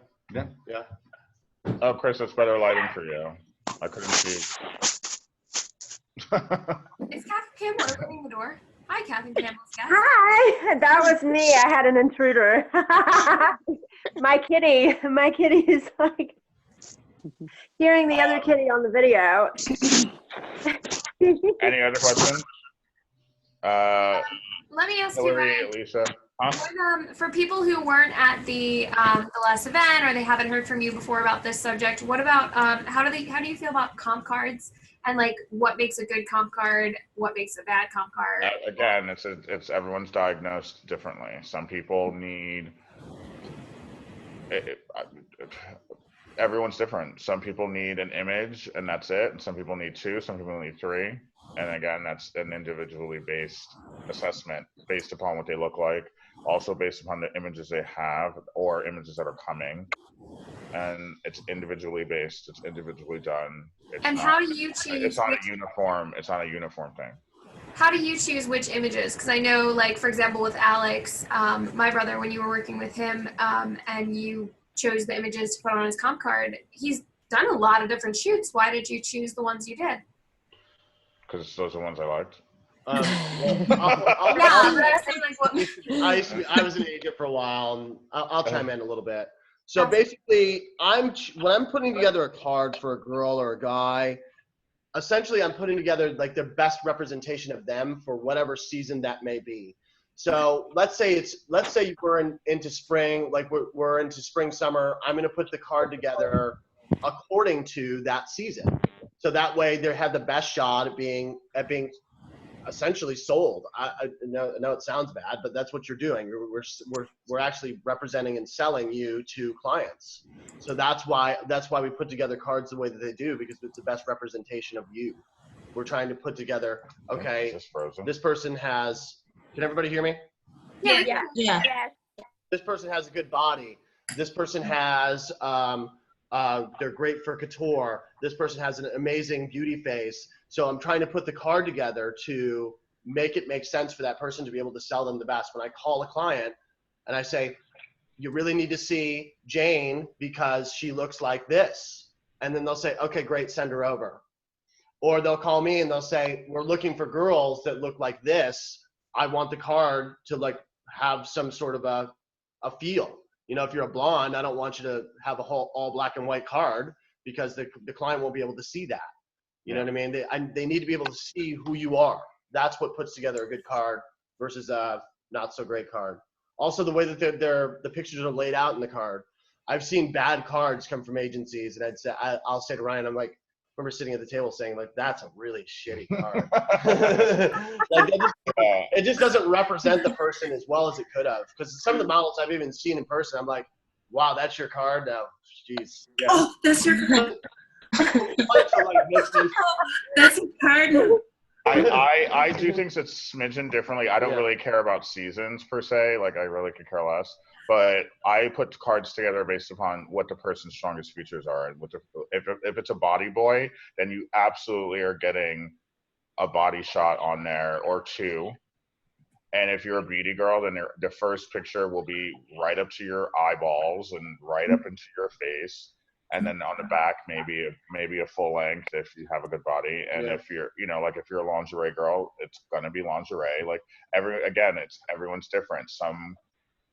Oh, Chris, that's better lighting for you. I couldn't see. Is Kathy Campbell opening the door? Hi, Kathy Campbell's guest. Hi, that was me. I had an intruder. My kitty is like hearing the other kitty on the video. Any other questions? Let me ask Hillary, you, Lisa. Huh? for people who weren't at the last event or they haven't heard from you before about this subject, what about how do you feel about comp cards and like what makes a good comp card, what makes a bad comp card? Again, it's everyone's diagnosed differently. Some people need everyone's different. Some people need an image and that's it, and some people need 2, some people need 3. And again, that's an individually based assessment based upon what they look like, also based upon the images they have or images that are coming. And it's individually based, it's individually done. How do you choose? It's not a uniform thing. How do you choose which images? Because I know, like, for example, with Alex, my brother, when you were working with him and you chose the images to put on his comp card, he's done a lot of different shoots. Why did you choose the ones you did? Because those are the ones I liked. I was an agent for a while, and I'll chime in a little bit. So basically, when I'm putting together a card for a girl or a guy, essentially I'm putting together like the best representation of them for whatever season that may be. So let's say we're into spring, like we're into spring, summer. I'm going to put the card together according to that season. So that way they have the best shot at being essentially sold. I know it sounds bad, but that's what you're doing. We're actually representing and selling you to clients. So that's why we put together cards the way that they do, because it's the best representation of you. We're trying to put together, okay, this person has, can everybody hear me? Yeah. This person has a good body. This person has, they're great for couture. This person has an amazing beauty face. So I'm trying to put the card together to make it make sense for that person to be able to sell them the best. When I call a client and I say, you really need to see Jane because she looks like this. And then they'll say, okay, great, send her over. Or they'll call me and they'll say, we're looking for girls that look like this. I want the card to like have some sort of a feel. You know, if you're a blonde, I don't want you to have a whole all black and white card because the client won't be able to see that. You know what I mean? They need to be able to see who you are. That's what puts together a good card versus not so great card. Also, the way that the pictures are laid out in the card. I've seen bad cards come from agencies, and I'll say to Ryan, I'm like, I remember sitting at the table saying, like, that's a really shitty card. Like, it just doesn't represent the person as well as it could have. Because some of the models I've even seen in person, I'm like, wow, that's your card? No, jeez. Yeah. Oh, that's your card. That's a card. I do things it's smidgen differently. I don't Yeah. really care about seasons per se. Like I really could care less. But I put cards together based upon what the person's strongest features are. And if it's a body boy, then you absolutely are getting a body shot on there or two. And if you're a beauty girl, then the first picture will be right up to your eyeballs and right up into your face. And then on the back, maybe a full length if you have a good body. And if you're, like if you're a lingerie girl, it's gonna be lingerie. Like everyone's different. Some,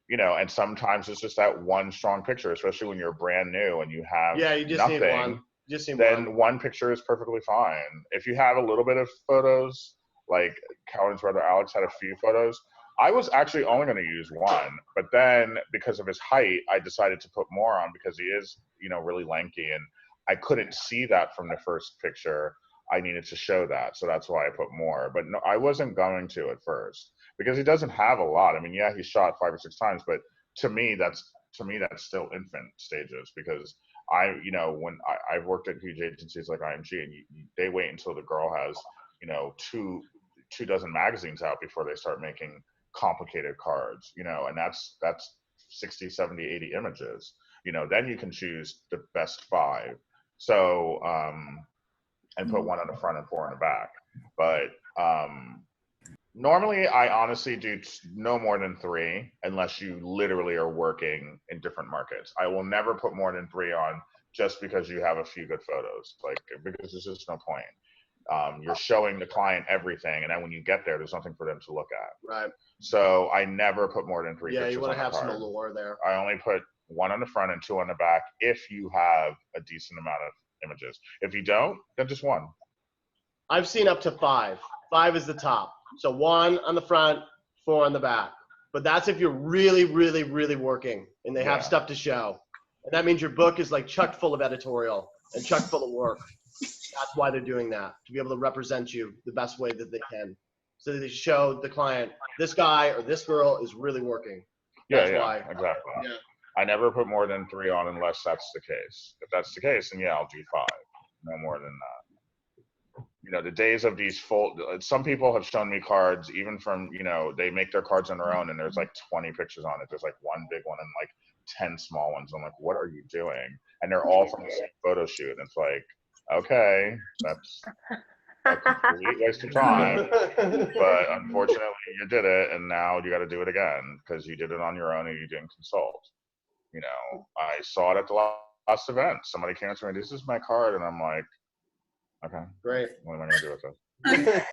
and sometimes it's just that one strong picture, especially when you're brand new and you have you just nothing. need one. Just need then one picture is perfectly fine. If you have a little bit of photos, like Calvin's brother Alex had a few photos. I was actually only going to use one, but then because of his height, I decided to put more on because he is, really lanky, and I couldn't see that from the first picture. I needed to show that, so that's why I put more. But no, I wasn't going to at first because he doesn't have a lot. I mean, yeah, he shot 5 or 6 times, but to me that's still infant stages because when I've worked at huge agencies like IMG, and they wait until the girl has, two dozen magazines out before they start making complicated cards, and that's 60, 70, 80 images, then you can choose the best 5. So, and put 1 on the front and 4 on the back. But normally I honestly do no more than 3 unless you literally are working in different markets. I will never put more than 3 on just because you have a few good photos, because there's just no point. You're showing the client everything, and then when you get there, there's nothing for them to look at. Right. So I never put more than 3 pictures on the card. Yeah, you want to have some allure there. I only put 1 on the front and 2 on the back if you have a decent amount of images. If you don't, then just 1. I've seen up to 5. 5 is the top. So 1 on the front, 4 on the back. But that's if you're really, really, really working and they have stuff to show. And that means your book is like chock full of editorial and chock full of work. That's why they're doing that, to be able to represent you the best way that they can. So that they show the client, this guy or this girl is really working. That's why. Exactly. Yeah. I never put more than 3 on unless that's the case. If that's the case, then I'll do 5. No more than that. The days of these some people have shown me cards, even from, they make their cards on their own and there's like 20 pictures on it. There's like 1 big one and like 10 small ones. I'm like, what are you doing? And they're all from the same photo shoot. And it's like, okay, that's a complete waste of time. But unfortunately, you did it, and now you got to do it again because you did it on your own and you didn't consult. I saw it at the last event. Somebody came to me, this is my card, and I'm like, okay, great. What am I going to do with this?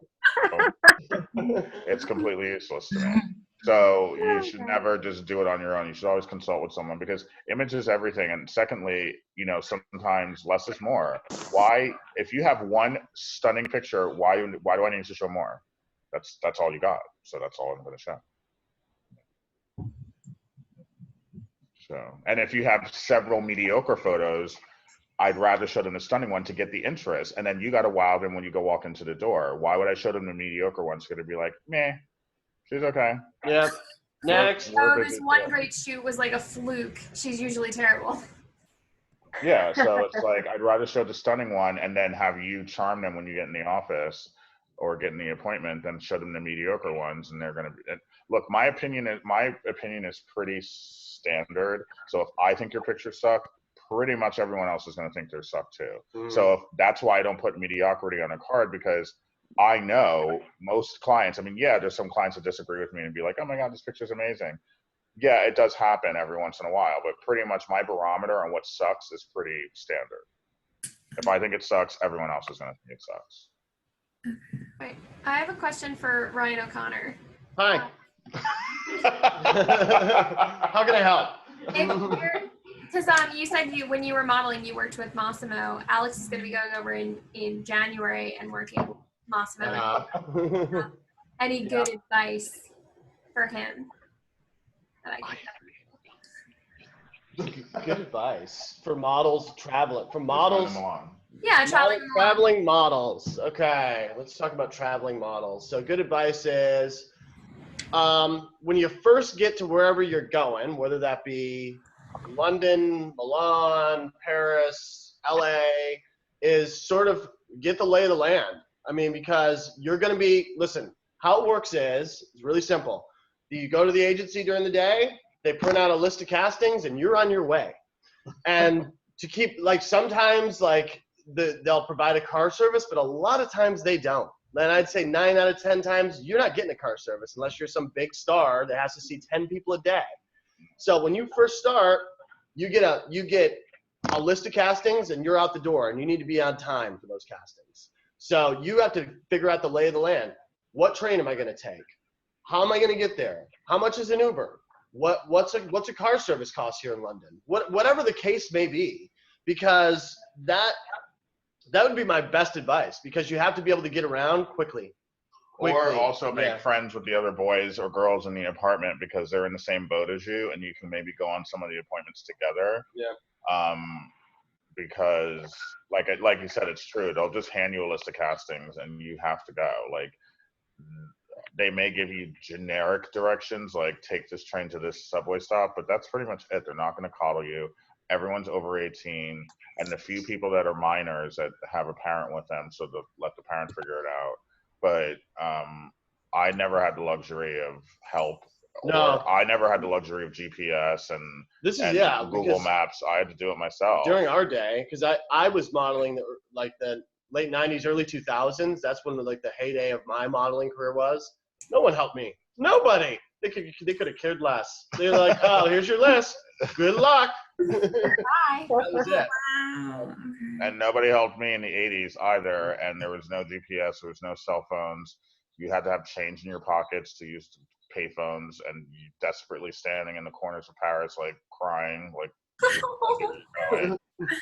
It's completely useless to me. So you should never just do it on your own. You should always consult with someone because image is everything. And secondly, sometimes less is more. Why, if you have 1 stunning picture, why do I need to show more? That's all you got. So that's all I'm going to show. So, and if you have several mediocre photos, I'd rather show them the stunning one to get the interest. And then you got to wow them when you go walk into the door. Why would I show them the mediocre one? It's going to be like, meh. She's okay. Yeah. Next. This one great shoot was like a fluke. She's usually terrible. Yeah, so it's like I'd rather show the stunning one and then have you charm them when you get in the office or get in the appointment than show them the mediocre ones, and they're gonna be. Look, my opinion is pretty standard. So if I think your pictures suck, pretty much everyone else is gonna think they suck too. So that's why I don't put mediocrity on a card, because I know most clients, there's some clients that disagree with me and be like, oh my God, this picture's amazing. Yeah, it does happen every once in a while, but pretty much my barometer on what sucks is pretty standard. If I think it sucks, everyone else is going to think it sucks. Right. I have a question for Ryan O'Connor. Hi. How can I help? Because you said when you were modeling, you worked with Massimo. Alex is going to be going over in January and working with Massimo. Any good advice for him. That I Good advice for models traveling. For Just find models, them along. yeah, traveling models. Okay, let's talk about traveling models. So good advice is when you first get to wherever you're going, whether that be London, Milan, Paris, LA, is sort of get the lay of the land. I mean, because you're going to be, listen, how it works is, it's really simple. You go to the agency during the day, they print out a list of castings, and you're on your way. And to keep, like, sometimes, like, they'll provide a car service, but a lot of times they don't. And I'd say 9 out of 10 times, you're not getting a car service unless you're some big star that has to see 10 people a day. So when you first start, you get a list of castings, and you're out the door, and you need to be on time for those castings. So you have to figure out the lay of the land. What train am I going to take? How am I going to get there? How much is an Uber? What's a car service cost here in London? Whatever the case may be, because that would be my best advice, because you have to be able to get around quickly. Or also make friends with the other boys or girls in the apartment because they're in the same boat as you, and you can maybe go on some of the appointments together. Yeah. Because like you said, it's true. They'll just hand you a list of castings, and you have to go. Like, they may give you generic directions, like take this train to this subway stop, but that's pretty much it. They're not going to coddle you. Everyone's over 18, and the few people that are minors that have a parent with them, so they'll let the parent figure it out. But I never had the luxury of help. No. Or I never had the luxury of GPS and Google Maps. I had to do it myself. During our day, because I was modeling like the late 90s, early 2000s. That's when like the heyday of my modeling career was. No one helped me. Nobody. They could have cared less. They're like, oh, here's your list. Good luck. Bye. That was it. Wow. And nobody helped me in the 80s either. And there was no GPS. There was no cell phones. You had to have change in your pockets to use payphones, and you desperately standing in the corners of Paris, like crying, like,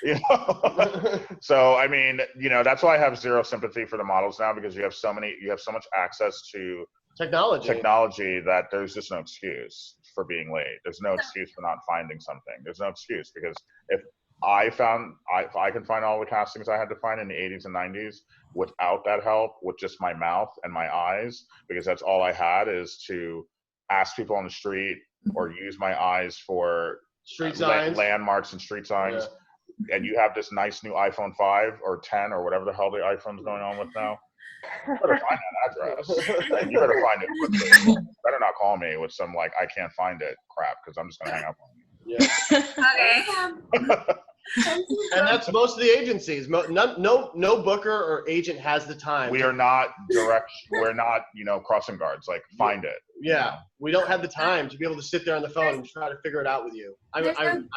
you know? So, I mean, you know, that's why I have zero sympathy for the models now, because you have so much access to technology that there's just no excuse for being late. There's no excuse for not finding something. There's no excuse, because if I can find all the castings I had to find in the 80s and 90s without that help, with just my mouth and my eyes, because that's all I had, is to ask people on the street or use my eyes for street signs, landmarks and street signs. Yeah. And you have this nice new iPhone 5 or 10 or whatever the hell the iPhone's going on with now. You better find that address. And you better find it quickly. You better not call me with some like, I can't find it crap, because I'm just going to hang up on you. Yeah. Okay. And that's most of the agencies. No booker or agent has the time. We are not direct. We're not, crossing guards. Like, find it. Yeah, we don't have the time to be able to sit there on the phone and try to figure it out with you. I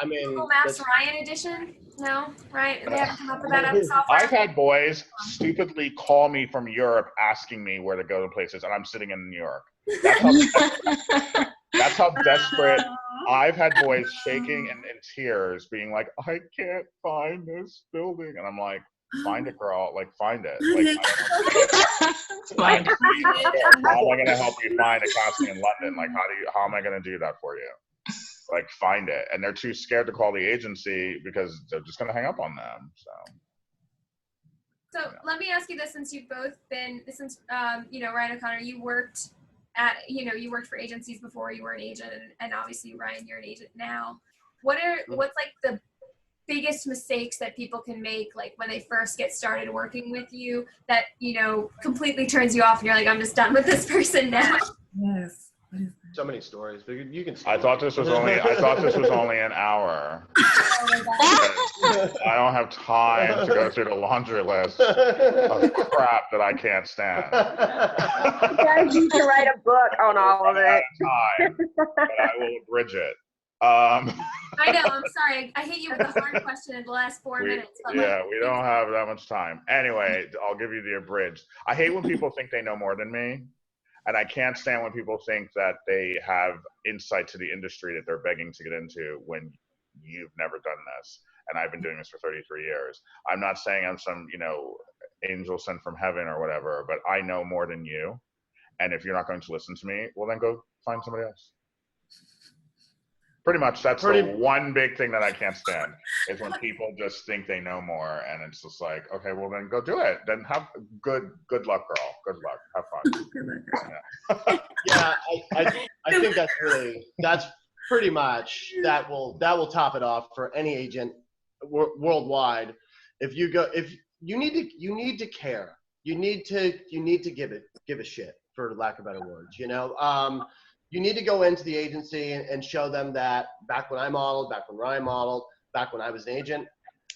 mean, Google Maps Ryan edition? No, right? They haven't come up with that software. I've had boys stupidly call me from Europe asking me where to go to places, and I'm sitting in New York. That's how desperate. I've had boys shaking and in tears, being like, "I can't find this building," and I'm like, "Find it, girl. Like, find it. Like, Find it. How am I going to help you find a casting in London? Like, how am I going to do that for you? Like, find it." And they're too scared to call the agency because they're just going to hang up on them. So let me ask you this: since you've both been, Ryan O'Connor, you worked for agencies before you were an agent, and obviously Ryan, you're an agent now. What's like the biggest mistakes that people can make, like when they first get started working with you, that completely turns you off and you're like, I'm just done with this person now? Yes. So many stories, but you can. I thought this was only an hour. I don't have time to go through the laundry list of crap that I can't stand. You guys need to write a book on all of it. Time, but I will abridge it. I know. I'm sorry. I hit you with a hard question in the last 4 minutes. We don't have that much time. Anyway, I'll give you the abridged. I hate when people think they know more than me. And I can't stand when people think that they have insight to the industry that they're begging to get into when you've never done this. And I've been doing this for 33 years. I'm not saying I'm some, angel sent from heaven or whatever, but I know more than you. And if you're not going to listen to me, well, then go find somebody else. Pretty much, that's the one big thing that I can't stand is when people just think they know more, and it's just like, okay, well then go do it. Then have good luck, girl. Good luck. Have fun. Yeah, I think that's pretty much that will top it off for any agent worldwide. If you need to care. You need to give a shit, for lack of better words. You need to go into the agency and show them that back when I modeled, back when Ryan modeled, back when I was an agent,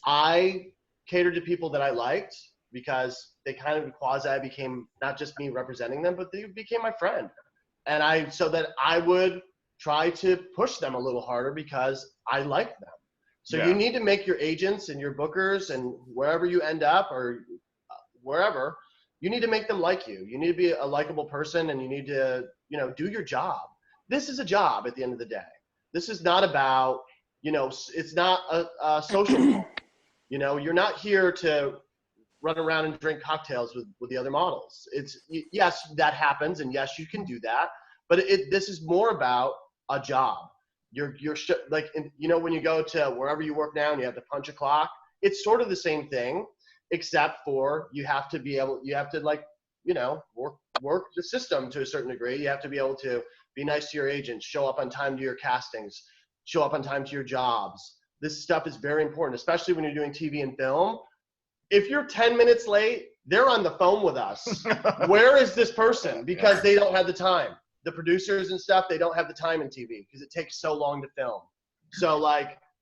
I catered to people that I liked because they kind of quasi became not just me representing them, but they became my friend. And so that I would try to push them a little harder because I liked them. So you need to make your agents and your bookers and wherever you end up or wherever, you need to make them like you. You need to be a likable person, and you need to, do your job. This is a job at the end of the day. This is not about, it's not a social club. You're not here to run around and drink cocktails with the other models. Yes, that happens, and yes, you can do that. But this is more about a job. You're like, when you go to wherever you work now and you have to punch a clock, it's sort of the same thing, except for you have to work the system to a certain degree. You have to be able to be nice to your agents, show up on time to your castings, show up on time to your jobs. This stuff is very important, especially when you're doing TV and film. If you're 10 minutes late, they're on the phone with us. Where is this person? Because they don't have the time. The producers and stuff, they don't have the time in TV because it takes so long to film. So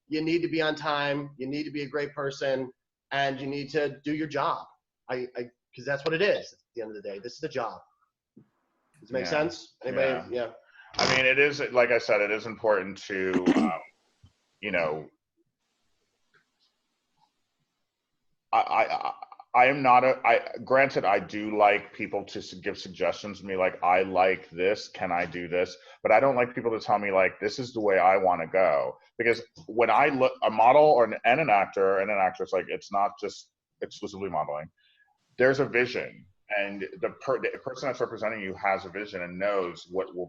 you need to be on time. You need to be a great person, and you need to do your job. Because that's what it is at the end of the day. This is the job. Does it make sense? Anybody? Yeah. I mean, it is, like I said, it is important to, I am not granted, I do like people to give suggestions to me, like, I like this, can I do this? But I don't like people to tell me, like, this is the way I want to go. Because when I look, a model and an actor and an actress, like, it's not just exclusively modeling. There's a vision, and the person that's representing you has a vision and knows what will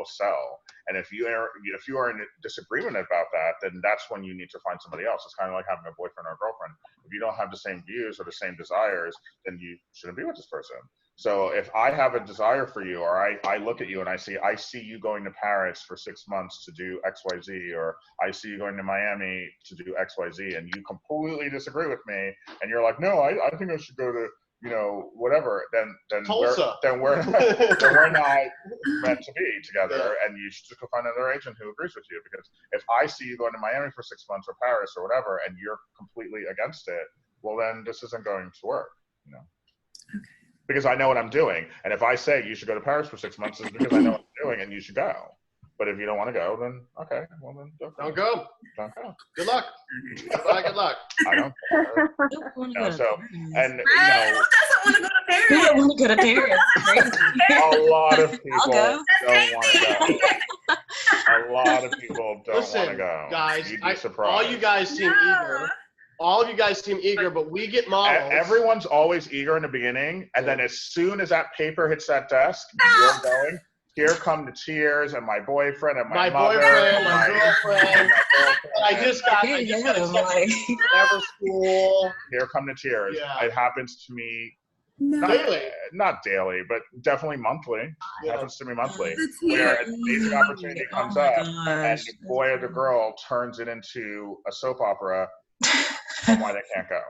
sell. And if you are in disagreement about that, then that's when you need to find somebody else. It's kind of like having a boyfriend or a girlfriend. If you don't have the same views or the same desires, then you shouldn't be with this person. So if I have a desire for you, or I look at you and I see you going to Paris for 6 months to do XYZ, or I see you going to Miami to do XYZ, and you completely disagree with me, and you're like, no, I think I should go to, whatever, then we're not meant to be together, and you should just go find another agent who agrees with you. Because if I see you going to Miami for 6 months or Paris or whatever, and you're completely against it, well, then this isn't going to work, Okay. Because I know what I'm doing, and if I say you should go to Paris for 6 months, it's because I know what I'm doing, and you should go. But if you don't want to go, then okay, well then don't go. Don't go. Good luck. Good luck. I don't care. So, and who doesn't want to go to Paris? Who don't want to go to Paris? A lot of people don't want to go. A lot of people don't want to go. Guys, You'd be surprised. all you guys seem eager. All of you guys seem eager, but we get models. Everyone's always eager in the beginning, and then as soon as that paper hits that desk, you're going. Here come the tears, and my boyfriend, and my mother, boyfriend, my girlfriend. I just got never school. Here come the tears. Yeah. It happens to me daily. Not daily, but definitely monthly. It happens to me monthly. Where an amazing opportunity comes up, and the boy or the girl turns it into a soap opera, and why they can't go.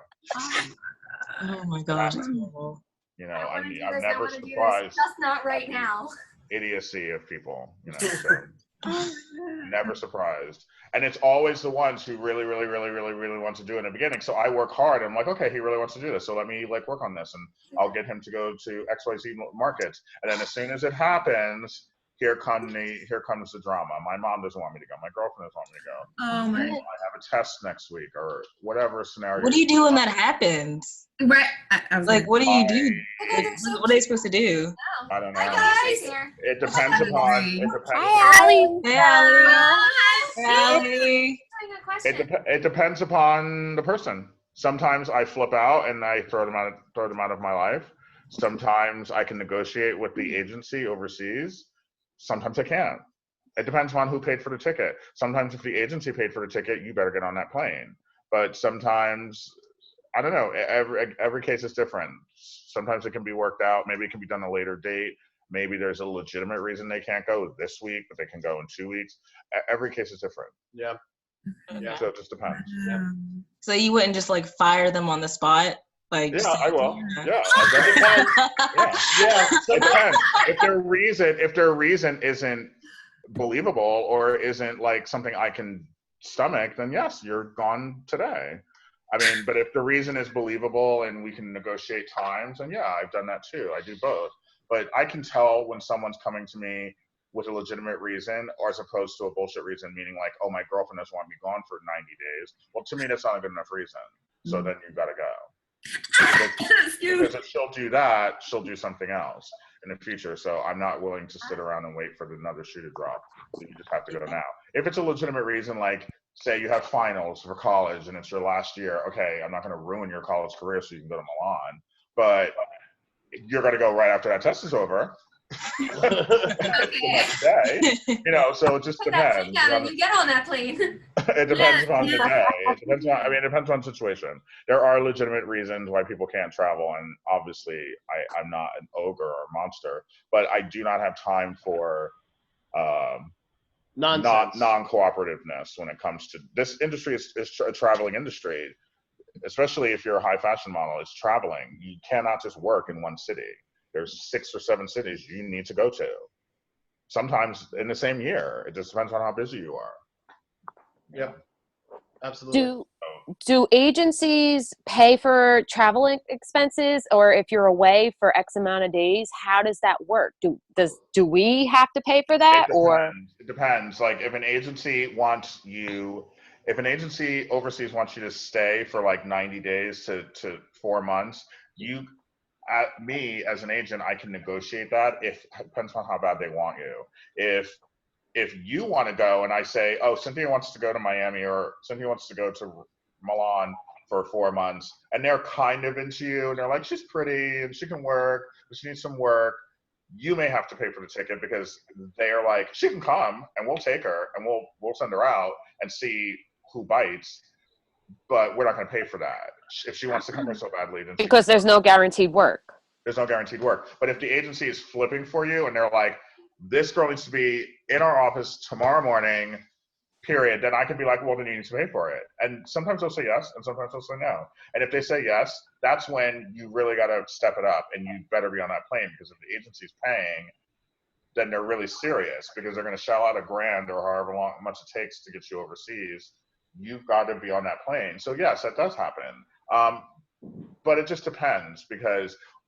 Oh my gosh. I mean, I'm never surprised. Just not right now. Idiocy of people, so never surprised. And it's always the ones who really want to do it in the beginning. So I work hard. I'm like, okay, he really wants to do this, so let me work on this, and I'll get him to go to XYZ markets. And then as soon as it happens, here comes the drama. My mom doesn't want me to go. My girlfriend doesn't want me to go. Oh my! I have a test next week, or whatever scenario. What do you do when that happens? Right. What do you do? What are they supposed to do? I don't know. Hi guys. It depends upon. Hi, Allie. Hey, Allie. It depends upon the person. Sometimes I flip out and I throw them out of my life. Sometimes I can negotiate with the agency overseas. Sometimes I can't. It depends on who paid for the ticket. Sometimes if the agency paid for the ticket, you better get on that plane. But sometimes, I don't know, every case is different. Sometimes it can be worked out. Maybe it can be done a later date. Maybe there's a legitimate reason they can't go this week, but they can go in 2 weeks. Every case is different. Yeah. Yeah. So it just depends. Yeah. So you wouldn't just like fire them on the spot? Like, Yeah, say, I will. yeah. Yeah. It depends. If their reason isn't believable or isn't like something I can stomach, then yes, you're gone today. I mean, but if the reason is believable and we can negotiate times, then yeah, I've done that too. I do both. But I can tell when someone's coming to me with a legitimate reason, or as opposed to a bullshit reason, meaning like, oh, my girlfriend doesn't want me gone for 90 days. Well, to me, that's not a good enough reason. So then you've got to go. Because if she'll do that, she'll do something else in the future. So I'm not willing to sit around and wait for another shoe to drop. So you just have to go now. If it's a legitimate reason, like say you have finals for college and it's your last year, okay, I'm not going to ruin your college career so you can go to Milan, but you're going to go right after that test is over. Day, you know, so it just depends. You get on that plane. It depends on the day. It depends on. I mean, it depends on situation. There are legitimate reasons why people can't travel, and obviously, I'm not an ogre or a monster, but I do not have time for non-cooperativeness when it comes to this industry. Is a traveling industry, especially if you're a high fashion model. It's traveling. You cannot just work in one city. There's 6 or 7 cities you need to go to. Sometimes in the same year. It just depends on how busy you are. Yeah, absolutely. Do agencies pay for travel expenses, or if you're away for X amount of days, how does that work? Do we have to pay for that, or? It depends. Like if an agency overseas wants you to stay for like 90 days to 4 months, me as an agent, I can negotiate that. It depends on how bad they want you. If you want to go and I say, oh, Cynthia wants to go to Miami or Cynthia wants to go to Milan for 4 months, and they're kind of into you and they're like, she's pretty and she can work, but she needs some work, you may have to pay for the ticket because they're like, she can come and we'll take her and we'll send her out and see who bites. But we're not going to pay for that. If she wants to come here so badly, then because there's no guaranteed work. There's no guaranteed work. But if the agency is flipping for you and they're like, this girl needs to be in our office tomorrow morning, period, then I can be like, well, then you need to pay for it. And sometimes they'll say yes, and sometimes they'll say no. And if they say yes, that's when you really got to step it up, and you better be on that plane, because if the agency's paying, then they're really serious, because they're going to shell out $1,000 or however much it takes to get you overseas. You've got to be on that plane. So yes, that does happen. But it just depends,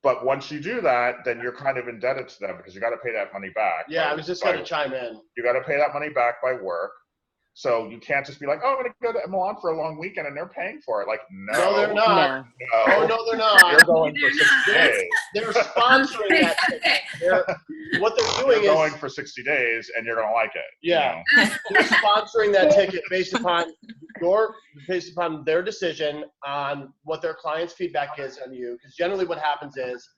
but once you do that, then you're kind of indebted to them because you got to pay that money back. Yeah, I was just going to chime in. You got to pay that money back by work. So you can't just be like, oh, I'm going to go to Milan for a long weekend and they're paying for it. Like, no, they're not. No. Oh, no, they're not. You're going for 60 days. They're sponsoring that ticket. What they're doing you're going for 60 days and you're going to like it. Yeah. You know? They're sponsoring that ticket based upon their decision on what their client's feedback is on you. Because generally what happens is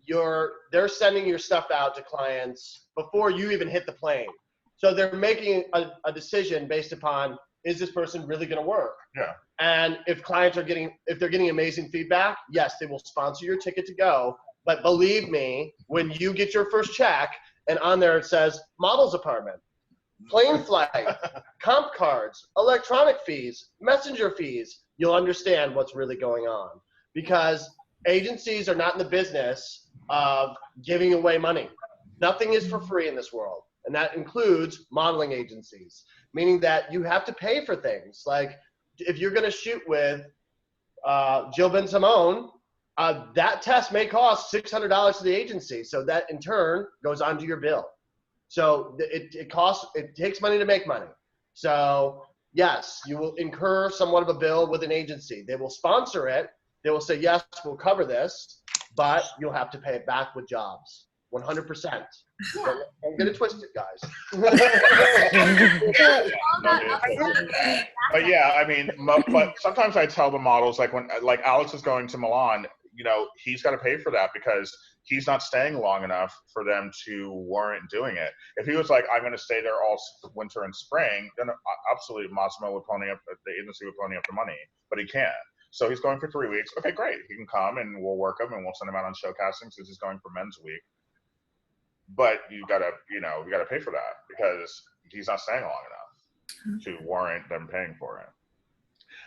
they're sending your stuff out to clients before you even hit the plane. So they're making a decision based upon, is this person really going to work? Yeah. And if they're getting amazing feedback, yes, they will sponsor your ticket to go. But believe me, when you get your first check and on there it says model's apartment, plane flight, comp cards, electronic fees, messenger fees, you'll understand what's really going on. Because agencies are not in the business of giving away money. Nothing is for free in this world. And that includes modeling agencies, meaning that you have to pay for things. Like if you're going to shoot with Jill Ben Simone, that test may cost $600 to the agency. So that in turn goes onto your bill. So it takes money to make money. So yes, you will incur somewhat of a bill with an agency. They will sponsor it. They will say, yes, we'll cover this, but you'll have to pay it back with jobs. 100%. Don't get it twisted, guys. But yeah, I mean, but sometimes I tell the models, like when Alex is going to Milan, you know, he's got to pay for that because he's not staying long enough for them to warrant doing it. If he was like, I'm going to stay there all winter and spring, then absolutely Massimo would pony up, the agency would pony up the money, but he can't. So he's going for 3 weeks. Okay, great. He can come and we'll work him and we'll send him out on show castings because he's going for Men's Week. But you gotta pay for that because he's not staying long enough to warrant them paying for it.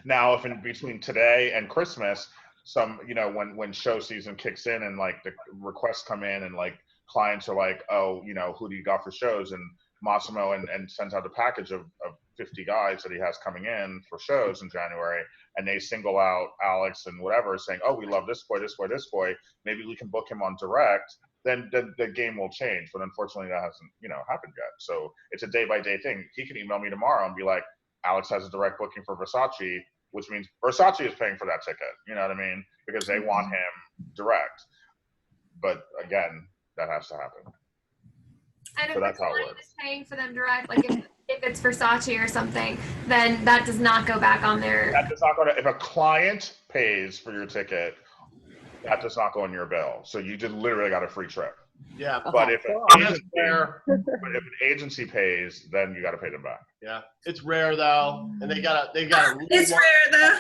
Now, if in between today and Christmas, some, you know, when show season kicks in and like the requests come in and like clients are like, oh, you know, who do you got for shows? And Massimo and sends out a package of 50 guys that he has coming in for shows in January, and they single out Alex and whatever, saying, oh, we love this boy, this boy, this boy. Maybe we can book him on direct. Then the game will change. But unfortunately, that hasn't, you know, happened yet. So it's a day-by-day thing. He can email me tomorrow and be like, Alex has a direct booking for Versace, which means Versace is paying for that ticket. You know what I mean? Because they want him direct. But again, that has to happen. And if So the that's how it client works. is paying for them direct, like if it's Versace or something, then that does not go back on their. That does not go to, if a client pays for your ticket, that does not go on your bill. So you just literally got a free trip. Yeah. But if an That's agency, rare. but if an agency pays, then you got to pay them back. Yeah. It's rare though, and they gotta. It's rare though.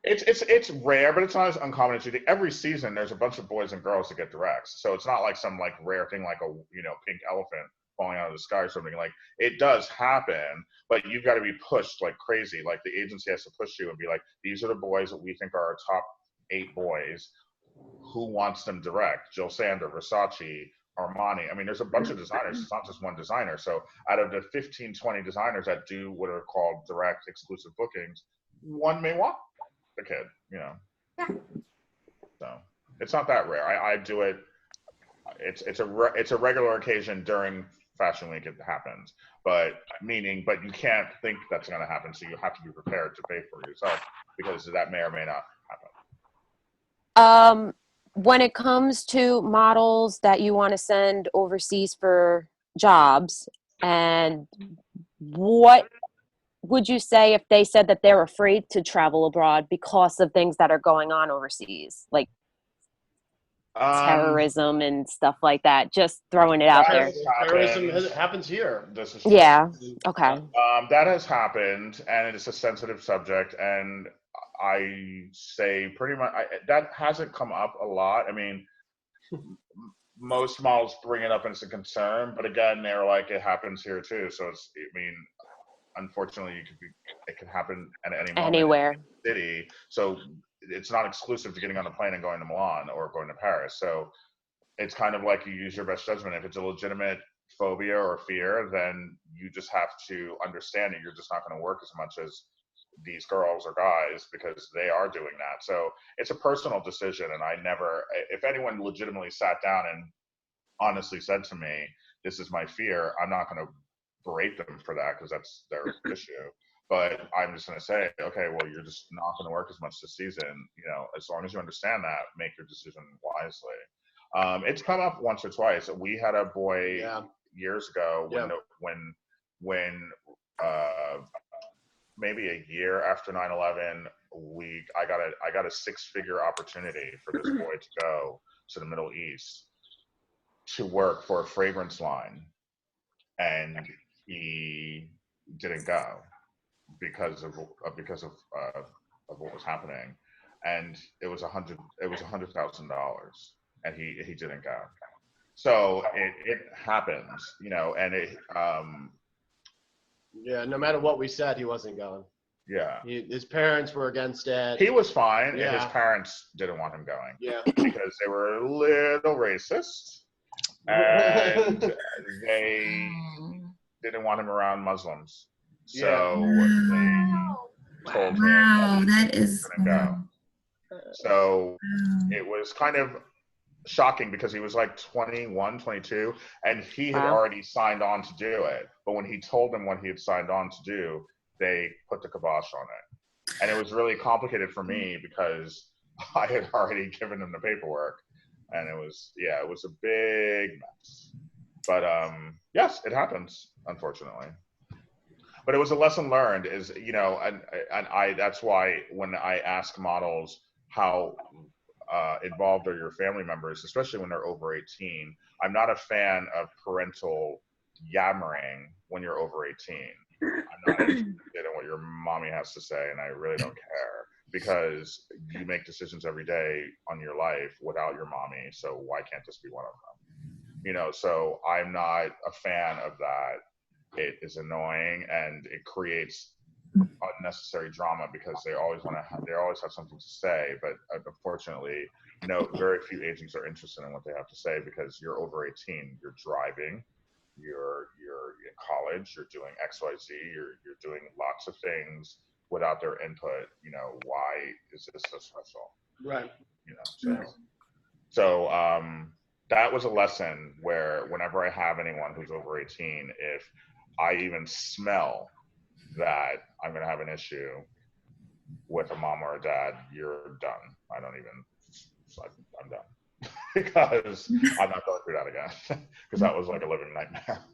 It's rare, but it's not as uncommon as you think. Every season, there's a bunch of boys and girls that get directs, so it's not like some like rare thing like a, you know, pink elephant falling out of the sky or something. Like, it does happen, but you've got to be pushed like crazy. Like, the agency has to push you and be like, these are the boys that we think are our top 8 boys. Who wants them direct? Jill Sander, Versace, Armani. I mean, there's a bunch of designers. It's not just one designer. So out of the 15, 20 designers that do what are called direct exclusive bookings, one may want the kid, you know. Yeah. So it's not that rare. I do it. It's a regular occasion during Fashion Week. It happens, but you can't think that's going to happen. So you have to be prepared to pay for it yourself because that may or may not happen. When it comes to models that you want to send overseas for jobs, and what would you say if they said that they're afraid to travel abroad because of things that are going on overseas, like terrorism and stuff like that? Just throwing it out there. Terrorism happens here. This is Yeah. Okay. That has happened, and it's a sensitive subject, and I say pretty much that hasn't come up a lot. I mean, most models bring it up as a concern, but again, they're like, it happens here too. So unfortunately, it could happen at any moment Anywhere. in the city. So it's not exclusive to getting on a plane and going to Milan or going to Paris. So it's kind of like you use your best judgment. If it's a legitimate phobia or fear, then you just have to understand that you're just not going to work as much as these girls or guys because they are doing that. So it's a personal decision. And if anyone legitimately sat down and honestly said to me, this is my fear, I'm not going to berate them for that because that's their issue. But I'm just going to say, okay, well, you're just not going to work as much this season. You know, as long as you understand that, make your decision wisely. It's come up once or twice. We had a boy years ago when maybe a year after 9/11, I got a 6-figure opportunity for this boy to go to the Middle East to work for a fragrance line, and he didn't go because of what was happening, and it was $100,000, and he didn't go. So it happens, you know, and yeah, no matter what we said, he wasn't going. Yeah. His parents were against it. He was fine. Yeah. His parents didn't want him going. Yeah. Because they were a little racist. And they didn't want him around Muslims. So they told him that is he couldn't go. So it was kind of shocking because he was like 21, 22, and he had already signed on to do it. But when he told them what he had signed on to do, they put the kibosh on it. And it was really complicated for me because I had already given him the paperwork. And it was a big mess. But yes, it happens, unfortunately. But it was a lesson learned is, you know, and I that's why when I ask models, how involved are your family members, especially when they're over 18. I'm not a fan of parental yammering when you're over 18. I'm not interested in what your mommy has to say, and I really don't care, because you make decisions every day on your life without your mommy, so why can't this be one of them? So I'm not a fan of that. It is annoying, and it creates unnecessary drama because they always have something to say, but unfortunately, very few agents are interested in what they have to say, because you're over 18, you're driving, you're in college, you're doing XYZ, you're doing lots of things without their input. Why is this so special? Right. So that was a lesson where whenever I have anyone who's over 18, if I even smell that I'm going to have an issue with a mom or a dad, you're done. I'm done. Because I'm not going through that again. Because that was like a living nightmare.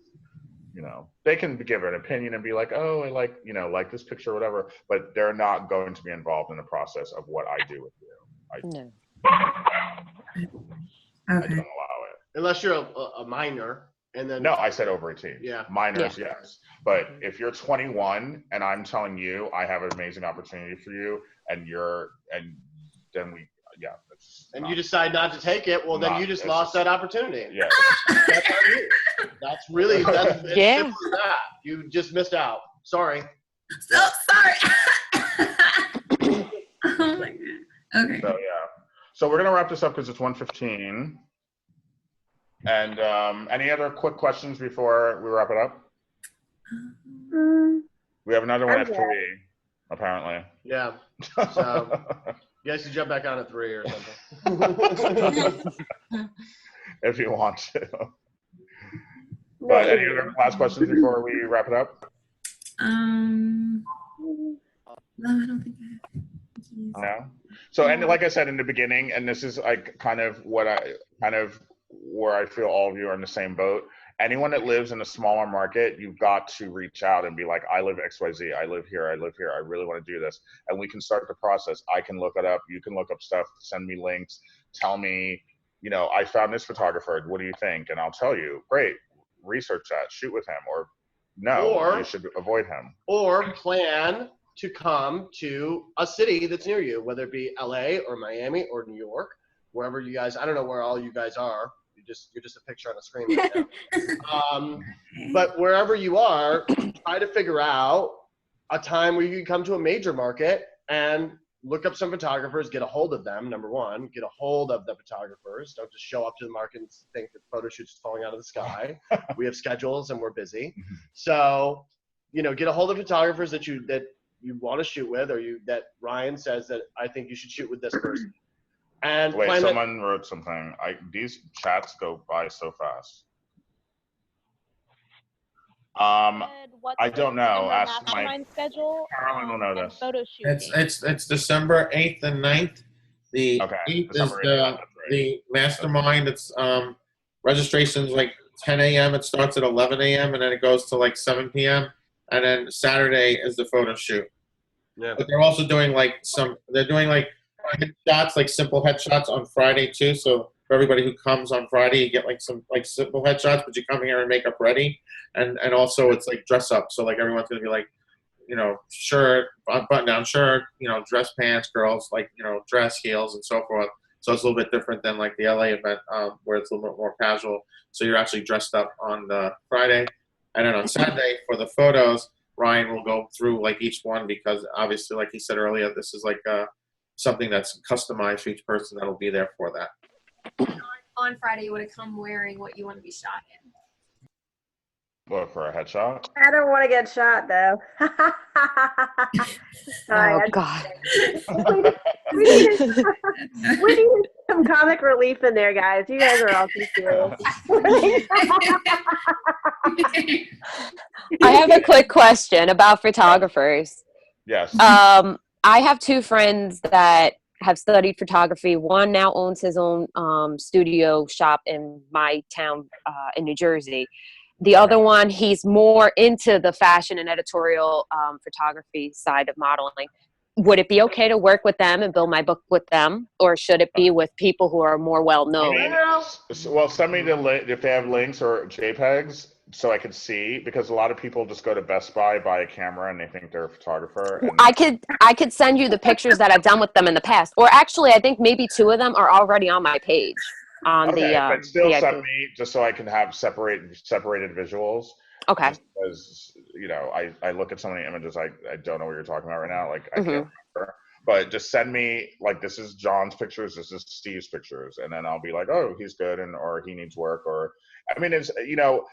They can give an opinion and be like, oh, I like this picture or whatever, but they're not going to be involved in the process of what I do with you. No. I don't allow it. Unless you're a minor. And then no, I said over 18. Yeah. Minors, yes. But if you're 21 and I'm telling you I have an amazing opportunity for you, and then we, yeah. And you decide not to take it, well, then you just lost that opportunity. Yeah. That's on you. That's it's simple as that. You just missed out. Sorry. So sorry. Oh my God. Okay. So yeah. So we're gonna wrap this up because it's 1:15. And any other quick questions before we wrap it up? We have another one at 3, apparently. Yeah. So you guys can jump back on at 3 or something. If you want to. But any other last questions before we wrap it up? No, I don't think I have. No. So, and like I said in the beginning, and this is like kind of where I feel all of you are in the same boat. Anyone that lives in a smaller market, you've got to reach out and be like, I live XYZ, I live here, I really want to do this. And we can start the process. I can look it up, you can look up stuff, send me links, tell me, I found this photographer, what do you think? And I'll tell you, great, research that, shoot with him, or no, you should avoid him. Or plan to come to a city that's near you, whether it be LA or Miami or New York, wherever you guys, I don't know where all you guys are. You're just a picture on a screen right now. But wherever you are, try to figure out a time where you can come to a major market and look up some photographers, get a hold of them. Number one, get a hold of the photographers. Don't just show up to the market and think that photo shoots is falling out of the sky. We have schedules and we're busy. So, get a hold of photographers that you want to shoot with, or that Ryan says that I think you should shoot with this person. And wait, someone wrote something. These chats go by so fast. I don't know. Ask my schedule. Carolyn will know this. Photo shooting. It's December 8th and 9th. The 8th is the mastermind. It's registration's like 10 a.m. It starts at 11 a.m. and then it goes to like 7 p.m. And then Saturday is the photo shoot. Yeah. But they're also doing they're doing headshots, like simple headshots on Friday too. So for everybody who comes on Friday, you get some simple headshots, but you come here and makeup ready. And also it's like dress up. So everyone's going to be shirt, button down shirt, dress pants, girls, dress, heels and so forth. So it's a little bit different than the LA event where it's a little bit more casual. So you're actually dressed up on the Friday. And then on Saturday for the photos, Ryan will go through each one, because obviously, like he said earlier, this is something that's customized for each person that'll be there for that. On Friday, you want to come wearing what you want to be shot in. What, for a headshot? I don't want to get shot though. Oh God. we need some comic relief in there, guys. You guys are all too serious. I have a quick question about photographers. Yes. I have 2 friends that have studied photography. One now owns his own studio shop in my town in New Jersey. The other one, he's more into the fashion and editorial photography side of modeling. would it be okay to work with them and build my book with them, or should it be with people who are more well known? Well, send me the link if they have links or JPEGs so I can see, because a lot of people just go to Best Buy, buy a camera, and they think they're a photographer. And I could send you the pictures that I've done with them in the past, or actually, I think maybe 2 of them are already on my page. On but still the send me just so I can have separated visuals. Okay. Just because, you know, I look at so many images, I don't know what you're talking about right now. Like, I can't remember. But just send me, like, this is John's pictures, this is Steve's pictures. And then I'll be like, oh, he's good, or he needs work. Or, I mean, it's, you know,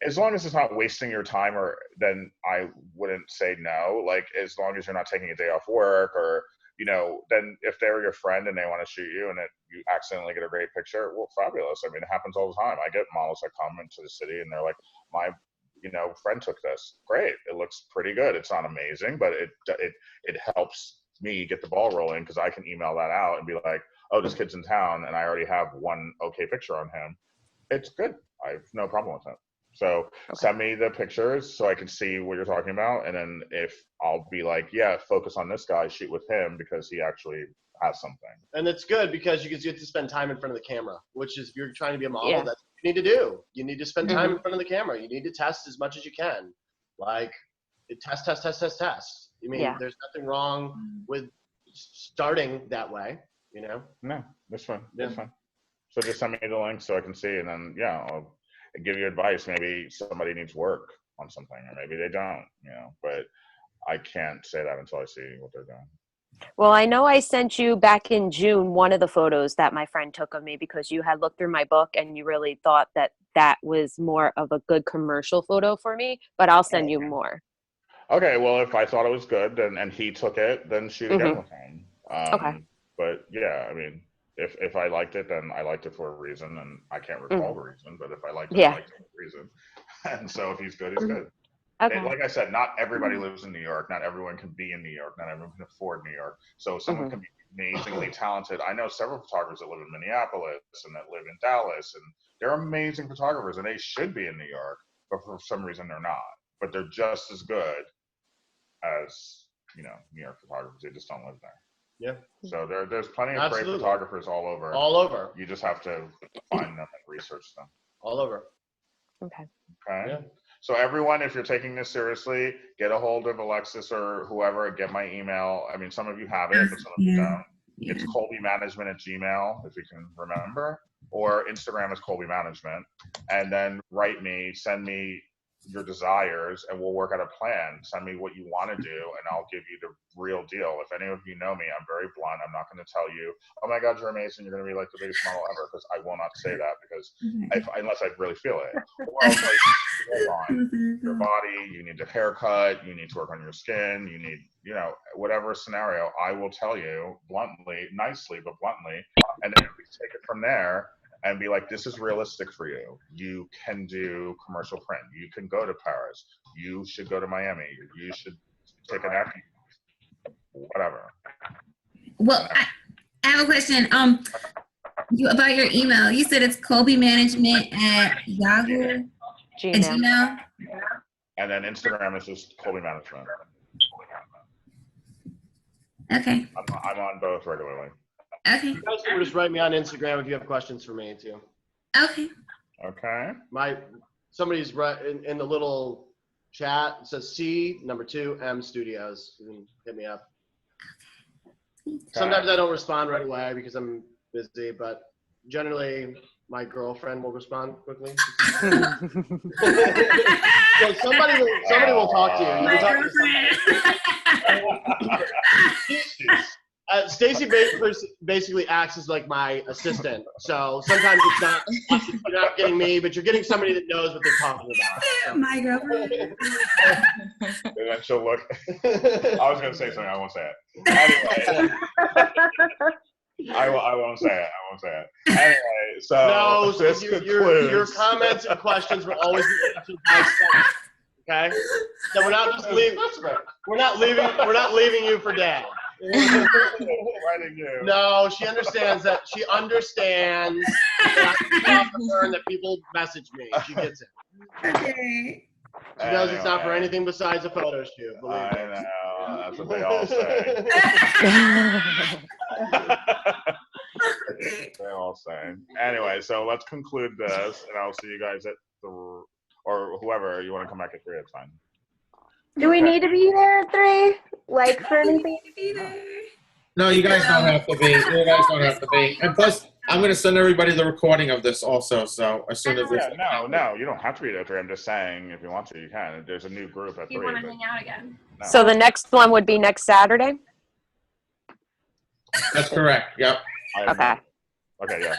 as long as it's not wasting your time, then I wouldn't say no. Like, as long as you're not taking a day off work, or, you know, then if they're your friend and they want to shoot you and you accidentally get a great picture, well, fabulous. I mean, it happens all the time. I get models that come into the city and they're like, my, you know, friend took this. Great. It looks pretty good. It's not amazing, but it helps me get the ball rolling, because I can email that out and be like, oh, this kid's in town and I already have one okay picture on him. It's good. I have no problem with it. So send me the pictures so I can see what you're talking about. And then if I'll be like, yeah, focus on this guy, shoot with him because he actually has something. And it's good because you get to spend time in front of the camera, which is, if you're trying to be a model, that's what you need to do. You need to spend time in front of the camera. You need to test as much as you can. Like, test. I mean, there's nothing wrong with starting that way, you know? No, that's fine. That's fine. So just send me the link so I can see, and then, I'll give you advice. Maybe somebody needs work on something, or maybe they don't, you know, but I can't say that until I see what they're doing. Well, I know I sent you back in June one of the photos that my friend took of me, because you had looked through my book and you really thought that was more of a good commercial photo for me, but I'll send you more. Okay, well, if I thought it was good and he took it, then shoot again with him. Okay. But yeah, I mean, if I liked it, then I liked it for a reason, and I can't recall the reason, but if I liked it, I liked it for a reason. And so if he's good, he's good. Okay. Like I said, not everybody lives in New York. Not everyone can be in New York. Not everyone can afford New York. So someone can be amazingly talented. I know several photographers that live in Minneapolis and that live in Dallas, and they're amazing photographers, and they should be in New York, but for some reason they're not. But they're just as good as, you know, New York photographers. They just don't live there. Yeah. So there's plenty of great photographers all over. All over. You just have to find them and research them. All over. Okay. Yeah. So everyone, if you're taking this seriously, get a hold of Alexis or whoever. Get my email. I mean, some of you have it, but some of you don't. It's colbymanagement@gmail.com, if you can remember, or Instagram is Colby Management. And then write me, send me your desires, and we'll work out a plan. Send me what you want to do, and I'll give you the real deal. If any of you know me, I'm very blunt. I'm not going to tell you, oh my God, you're amazing, you're going to be like the biggest model ever, because I will not say that, because unless I really feel it. Or I'll tell you, work on your body, you need a haircut, you need to work on your skin, you need, you know, whatever scenario, I will tell you bluntly, nicely, but bluntly, and then we take it from there. And be like, this is realistic for you. You can do commercial print. You can go to Paris. You should go to Miami. You should take an acting, whatever. Well, I have a question. About your email. You said it's colbymanagement@Yahoo. Gmail. And then Instagram is just Colby Management. Okay. I'm on both regularly. Okay. You guys can just write me on Instagram if you have questions for me too. Okay. Okay. Somebody's in the little chat. It says C2M Studios. You can hit me up. Okay. Sometimes I don't respond right away because I'm busy, but generally my girlfriend will respond quickly. So somebody will talk to you. You can talk to somebody. Stacy basically acts as like my assistant. So sometimes you're not getting me, but you're getting somebody that knows what they're talking about. So. My girlfriend. And then she'll look. I was going to say something. I won't say it. Anyway. I won't say it. I won't say it. Anyway, so this concludes. Your comments and questions will always be answered by someone. Okay? So we're not just leaving. We're not leaving you for dead. No, she understands that. She understands that people message me. She gets it. Okay. She knows it's not for anything besides a photo shoot. Believe me. I know. That's what they all say. They all say. Anyway, so let's conclude this, and I'll see you guys at the, or whoever you want to come back at 3. It's fine. Do we need to be there at 3? Like for anything? No, you guys don't have to be. You guys don't have to be. And plus, I'm going to send everybody the recording of this also. So as soon as it's No, you don't have to be there at 3. I'm just saying, if you want to, you can. There's a new group at 3. You want to hang out again? No. So the next one would be next Saturday? That's correct. Yep. Okay. Okay, yeah.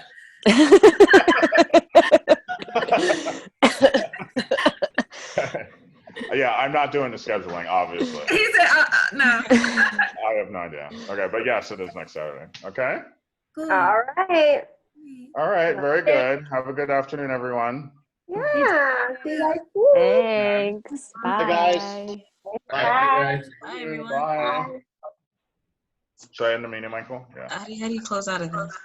Yeah, I'm not doing the scheduling, obviously. He said, no. I have no idea. Okay, but yes, it is next Saturday. Okay? Cool. All right. All right, very good. Have a good afternoon, everyone. Yeah. See you guys soon. Thanks. Bye, Bye. guys. Bye, guys. Bye, everyone. Bye. Should I end the meeting, Michael? Yeah. How do you close out of this?